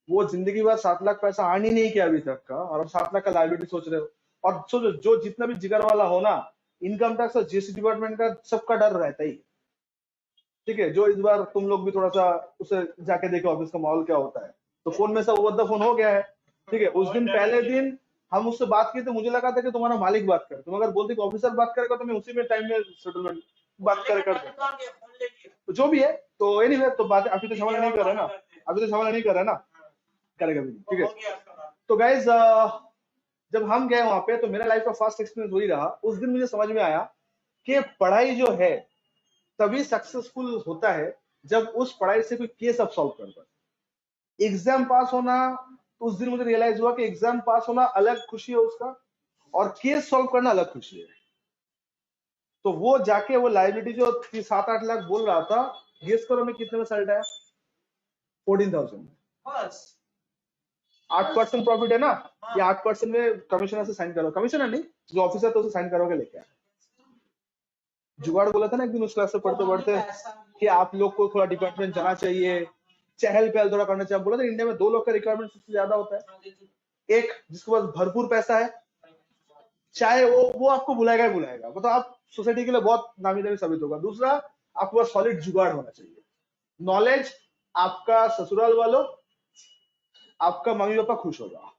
वो जिंदगी भर 7 लाख पैसा अर्न ही नहीं किया अभी तक का, और अब 7 लाख का लाइबिलिटी सोच रहे हो। और सोचो जो जितना भी जिगर वाला हो ना, इनकम टैक्स और जीएसटी डिपार्टमेंट का सबका डर रहता ही, ठीक है। जो इस बार तुम लोग भी थोड़ा सा उसे जाके देखो ऑफिस का माहौल क्या होता है। तो फोन में सब ओवर द फोन हो गया है, ठीक है। उस दिन पहले दिन हम उससे बात किए तो मुझे लगा था कि तुम्हारा मालिक बात करे, तुम अगर बोलते कि ऑफिसर बात करेगा तो मैं उसी में टाइम में सेटलमेंट बात करेगा। तो जो भी है, तो एनीवे, तो बात अभी तो सवाल नहीं कर रहे ना, अभी तो सवाल नहीं कर रहे ना, करेगा भी, ठीक है। तो गाइज जब हम गए वहां पे तो मेरा लाइफ का फर्स्ट एक्सपीरियंस वही रहा। उस दिन मुझे समझ में आया कि पढ़ाई जो है तभी सक्सेसफुल होता है जब उस पढ़ाई से कोई केस आप सॉल्व कर पाए। एग्जाम पास होना, तो उस दिन मुझे रियलाइज हुआ कि एग्जाम पास होना अलग खुशी है उसका, और केस सॉल्व करना अलग खुशी है। तो वो जाके वो लाइबिलिटी जो 7-8 लाख बोल रहा था, गेस करो मैं कितने में सेल्ड है? 14,000। 8% प्रॉफिट है ना, ये 8% में कमिश्नर से साइन करो, कमिश्नर नहीं, जो ऑफिसर तो उसे साइन करोगे लेके आए। जुगाड़ बोला था ना एक दिन उस क्लास से पढ़ते पढ़ते कि आप लोग को थोड़ा डिपार्टमेंट जाना चाहिए, चहल पहल थोड़ा करना चाहिए। बोला था इंडिया में 2 लोग का रिक्वायरमेंट सबसे ज्यादा होता है, एक जिसके पास भरपूर पैसा है, चाहे वो आपको बुलाएगा ही बुलाएगा, मतलब आप सोसाइटी के लिए बहुत नामी दामी साबित होगा। दूसरा, आपके पास सॉलिड जुगाड़ होना चाहिए, नॉलेज। आपका ससुराल वालों, आपका मम्मी पापा खुश होगा,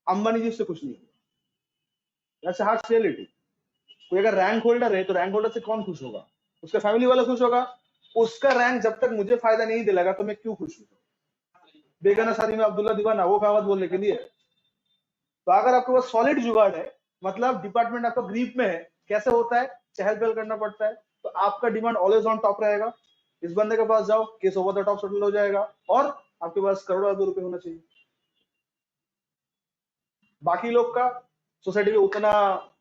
अंबानी जी उससे खुश नहीं होगा। ऐसे हार्ड रियलिटी। कोई अगर रैंक होल्डर है तो रैंक होल्डर से कौन खुश होगा? उसका फैमिली वाला खुश होगा। उसका रैंक जब तक मुझे फायदा नहीं दिलाएगा तो मैं क्यों खुश हूँ? बेगाना शादी में अब्दुल्ला दीवाना, वो कहावत बोलने के लिए। तो अगर आपके पास सॉलिड जुगाड़ है, मतलब डिपार्टमेंट आपका ग्रीप में है, कैसे होता है? चहल पहल करना पड़ता है, तो आपका डिमांड ऑलवेज ऑन टॉप रहेगा। इस बंदे के पास जाओ, case over the top settle हो जाएगा, और आपके पास करोड़ों रुपए होना चाहिए। बाकी लोग का सोसाइटी में उतना,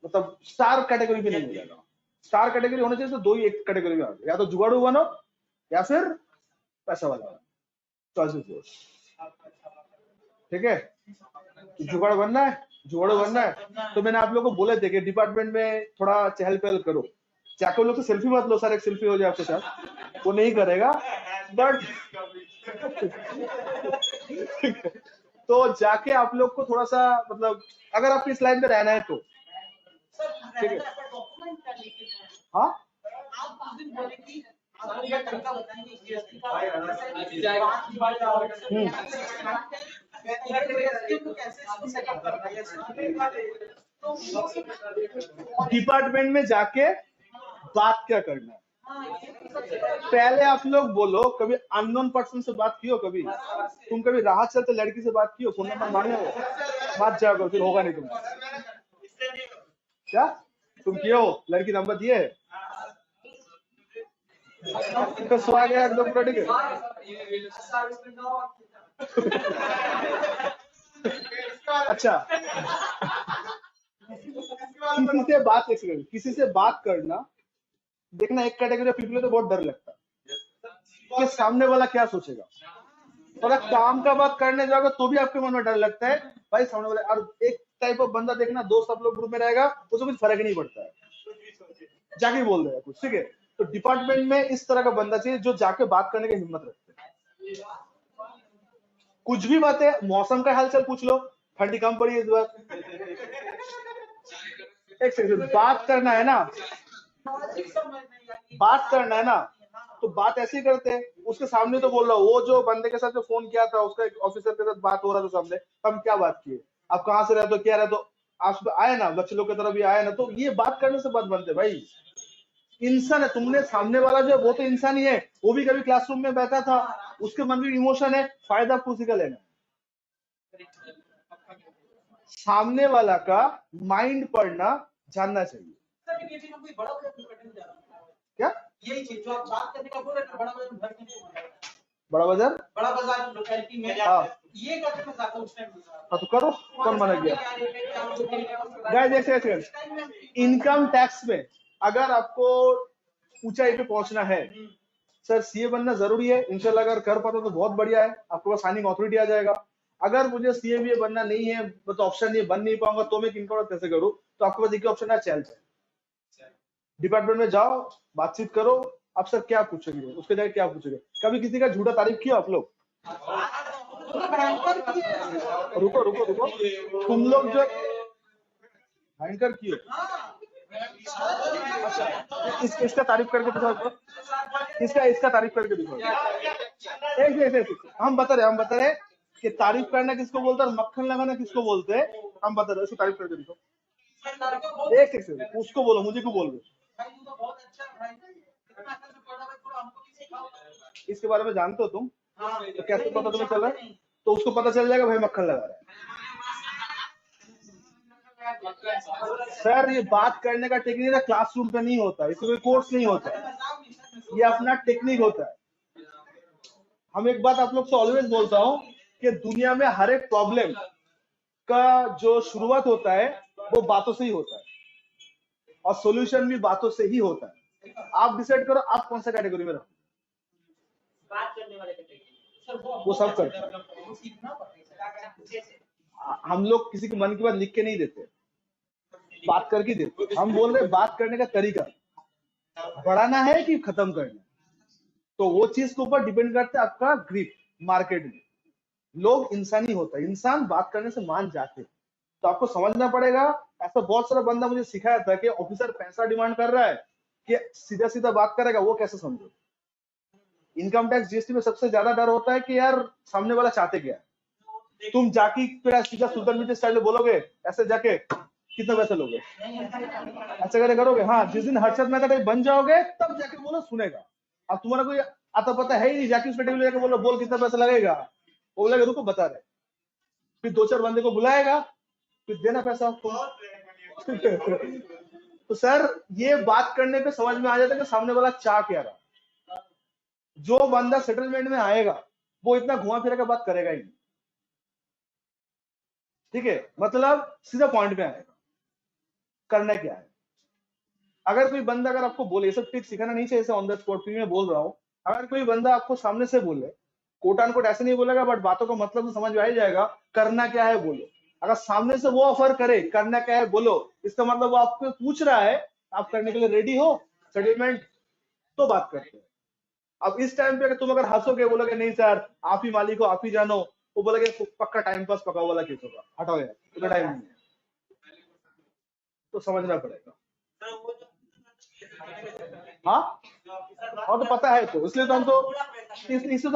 मतलब स्टार कैटेगरी भी नहीं मिलेगा। स्टार कैटेगरी होने चाहिए तो 2 ही एक कैटेगरी में आ गए, या तो जुगाड़ू बनो या फिर पैसा वाला, चॉइसेस, ठीक है। जुगाड़ बनना है, जुगाड़ू बनना है, तो मैंने आप लोगों को बोले थे कि डिपार्टमेंट में थोड़ा चहल पहल करो। जाके लोग तो सेल्फी मत लो, सर एक सेल्फी हो जाए आपके साथ, वो नहीं करेगा, बट तो जाके आप लोग को थोड़ा सा, मतलब अगर आपको इस लाइन में रहना है तो, ठीक है। हाँ, डिपार्टमेंट में जाके बात क्या करना है, पहले आप लोग बोलो। कभी अननोन पर्सन से बात कियो? कभी तुम कभी राहत चलते लड़की से बात कियो? फोन नंबर मांगे हो, मत जाओ, फिर होगा नहीं तुम। क्या तुम किए हो? लड़की नंबर दिए? तो सो गया एकदम पूरा, ठीक है। अच्छा, किसी से बात करना, देखना एक कैटेगरी ऑफ पीपल है तो बहुत डर लगता है कि सामने वाला क्या सोचेगा। थोड़ा काम का बात करने जाओगे तो भी आपके मन में डर लगता है भाई सामने वाले। और एक टाइप ऑफ बंदा देखना, दो सब लोग ग्रुप में रहेगा, उसको कुछ फर्क नहीं पड़ता है, जाके बोल देगा कुछ, ठीक है। तो डिपार्टमेंट में इस तरह का बंदा चाहिए जो जाके बात करने की हिम्मत रखते है। कुछ भी बातें, मौसम का हालचाल पूछ लो, ठंडी कम पड़ी है इस बार, एक सेकंड, बात करना है ना, बात करना है ना, तो बात ऐसे करते हैं। उसके सामने तो बोल रहा हूँ, वो जो बंदे के साथ जो फोन किया था, उसका एक ऑफिसर के साथ बात हो रहा था सामने, हम क्या बात किए, आप कहाँ से रहते हो, क्या रहते हो, आप आए ना, बच्चे लोग की तरफ भी आए ना, तो ये बात करने से बात बनते भाई। इंसान है, तुमने सामने वाला जो है वो तो इंसान ही है, वो भी कभी क्लासरूम में बैठा था, उसके मन में इमोशन है, फायदा आपको उसी का लेना है। सामने वाला का माइंड पढ़ना जानना चाहिए। क्या यही चीज जो आप बात करने का बोल रहे हैं, बड़ा बाजार भर के नहीं बोल रहे हैं। बड़ा बाजार लोकेलिटी में हाँ ये करके मैं जाता हूँ उस टाइम। हाँ, तो करो, कौन मना किया। गाइस एक इनकम टैक्स में अगर आपको ऊंचाई पे पहुंचना है, सर सीए बनना जरूरी है, इंशाल्लाह अगर कर पाता तो बहुत बढ़िया है, आपके पास साइनिंग अथॉरिटी आ जाएगा। अगर मुझे सीए बीए बनना नहीं है, तो ऑप्शन नहीं, बन नहीं पाऊंगा, तो मैं इनकम टैक्स कैसे करूँ, तो आपके पास एक ही ऑप्शन है, चैल डिपार्टमेंट में जाओ, बातचीत करो, आप सर क्या पूछेंगे, उसके जाके क्या पूछेंगे। कभी किसी का झूठा तारीफ किया आप लोग, रुको रुको रुको, तुम लोग जो भयंकर किए, इसका तारीफ करके दिखाओ, इसका तारीफ करके दिखाओ। हम बता रहे कि तारीफ करना किसको बोलते हैं और मक्खन लगाना किसको बोलते हैं, हम बता रहे, इसको तारीफ करके दिखाओ। एक सेकंड, उसको बोलो, मुझे क्यों बोल रहे, इसके बारे में जानते हो तुम, तो कैसे पता तुम्हें चल रहा है, तो उसको पता चल जाएगा भाई मक्खन लगा रहा है। सर ये बात करने का टेक्निक है, क्लासरूम पे नहीं होता, इसमें कोई कोर्स नहीं होता, ये अपना टेक्निक होता है। हम एक बात आप लोग से ऑलवेज बोलता हूँ कि दुनिया में हर एक प्रॉब्लम का जो शुरुआत होता है वो बातों से ही होता है, और सॉल्यूशन भी बातों से ही होता है। आप डिसाइड करो आप कौन सा कैटेगरी में रखो, बात करने वाले वो सब करते हैं। हम लोग किसी के मन की बात लिख के नहीं देते, बात करके देते। हम बोल रहे बात करने का तरीका, बढ़ाना है कि खत्म करना है, तो वो चीज के ऊपर डिपेंड करता है आपका ग्रिप। मार्केट में लोग इंसानी होता है, इंसान बात करने से मान जाते हैं, तो आपको समझना पड़ेगा। ऐसा बहुत सारा बंदा मुझे सिखाया था कि ऑफिसर पैसा डिमांड कर रहा है कि सीधा सीधा बात करेगा, वो कैसे समझो। इनकम टैक्स जीएसटी में सबसे ज्यादा डर होता है कि यार सामने वाला चाहते क्या है। तुम जाके सीधा सुल्तान मीटर स्टाइल में बोलोगे, ऐसे जाके कितना पैसा लोगे, अच्छा करे करोगे, हाँ जिस दिन हर्षद मेहता टाइप बन जाओगे तब जाके बोलो सुनेगा। अब तुम्हारा कोई आता पता है ही नहीं, जाके उसके टेबल जाके बोलो बोल कितना पैसा लगेगा, वो बोलेगा रुको बता रहे, फिर दो चार बंदे को बुलाएगा, फिर देना पैसा आपको। तो सर ये बात करने पे समझ में आ जाता है कि सामने वाला चाह क्या रहा। जो बंदा सेटलमेंट में आएगा वो इतना घुमा फिरा के बात करेगा ही नहीं, ठीक है, मतलब सीधा पॉइंट पे आएगा, करना क्या है। अगर कोई बंदा अगर आपको बोले, ये सब ट्रिक सिखाना नहीं चाहिए, ऑन द स्पॉट में बोल रहा हूँ, अगर कोई बंदा आपको सामने से बोले, कोट एंड कोट ऐसे नहीं बोलेगा, बट बातों का मतलब तो समझ में आ ही जाएगा, करना क्या है बोलो। अगर सामने से वो ऑफर करे करना क्या है बोलो, इसका मतलब वो आपको पूछ रहा है आप करने के लिए रेडी हो सेटलमेंट, तो बात करते हैं। अब इस टाइम पे तुम अगर हंसोगे, बोलोगे नहीं सर आप ही मालिक हो आप ही जानो, वो बोलेगे पक्का टाइम पास पका वाला केस होगा, हटाओ यार इतना टाइम नहीं है, तो समझना पड़ेगा। हाँ और तो पता है, तो इसलिए तो हम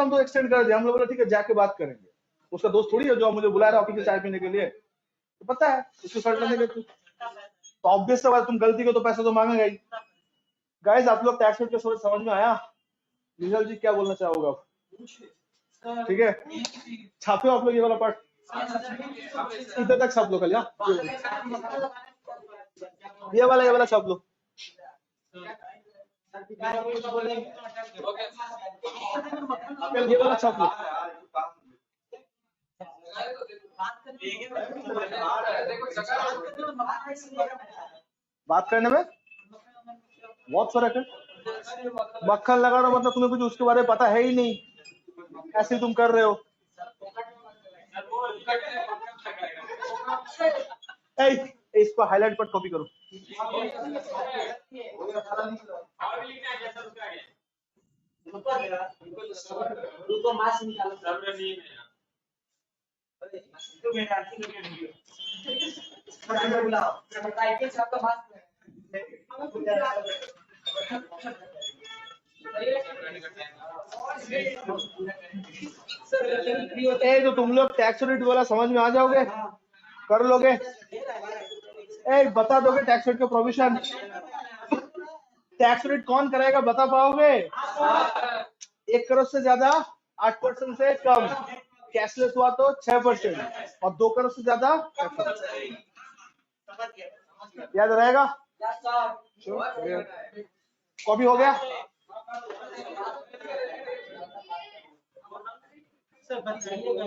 तो एक्सटेंड कर दिया, हम लोग बोले ठीक है जाके बात करेंगे। उसका दोस्त थोड़ी है जो मुझे बुला रहा है चाय पीने के लिए, तो पता है उसको सर्ट करने के, तो ऑब्वियस बात तुम गलती को तो पैसा तो मांगेगा ही। गाइस आप लोग टैक्स के समझ में आया। विशाल जी क्या बोलना चाहोगे आप, ठीक है छापे आप लोग ये वाला पार्ट, इधर तक छाप लो कल, ये वाला छाप लो, ये वाला छाप लो। बात करने में बहुत फर्क है, मक्खन लगा रहा मतलब तुम्हें कुछ उसके बारे में पता है ही नहीं, ऐसे तुम कर रहे हो, इसको हाईलाइट पर कॉपी करो। तो तुम लोग टैक्स यूनिट वाला समझ में आ जाओगे, कर लोगे? बता दोगे टैक्स यूनिट का प्रोविजन? टैक्स यूनिट कौन कराएगा, बता पाओगे? 1 करोड़ से ज्यादा 8% से कम, कैशलेस हुआ तो 6%, और 2 करोड़ से ज्यादा याद रहेगा? कॉपी हो गया? सर बताइएगा।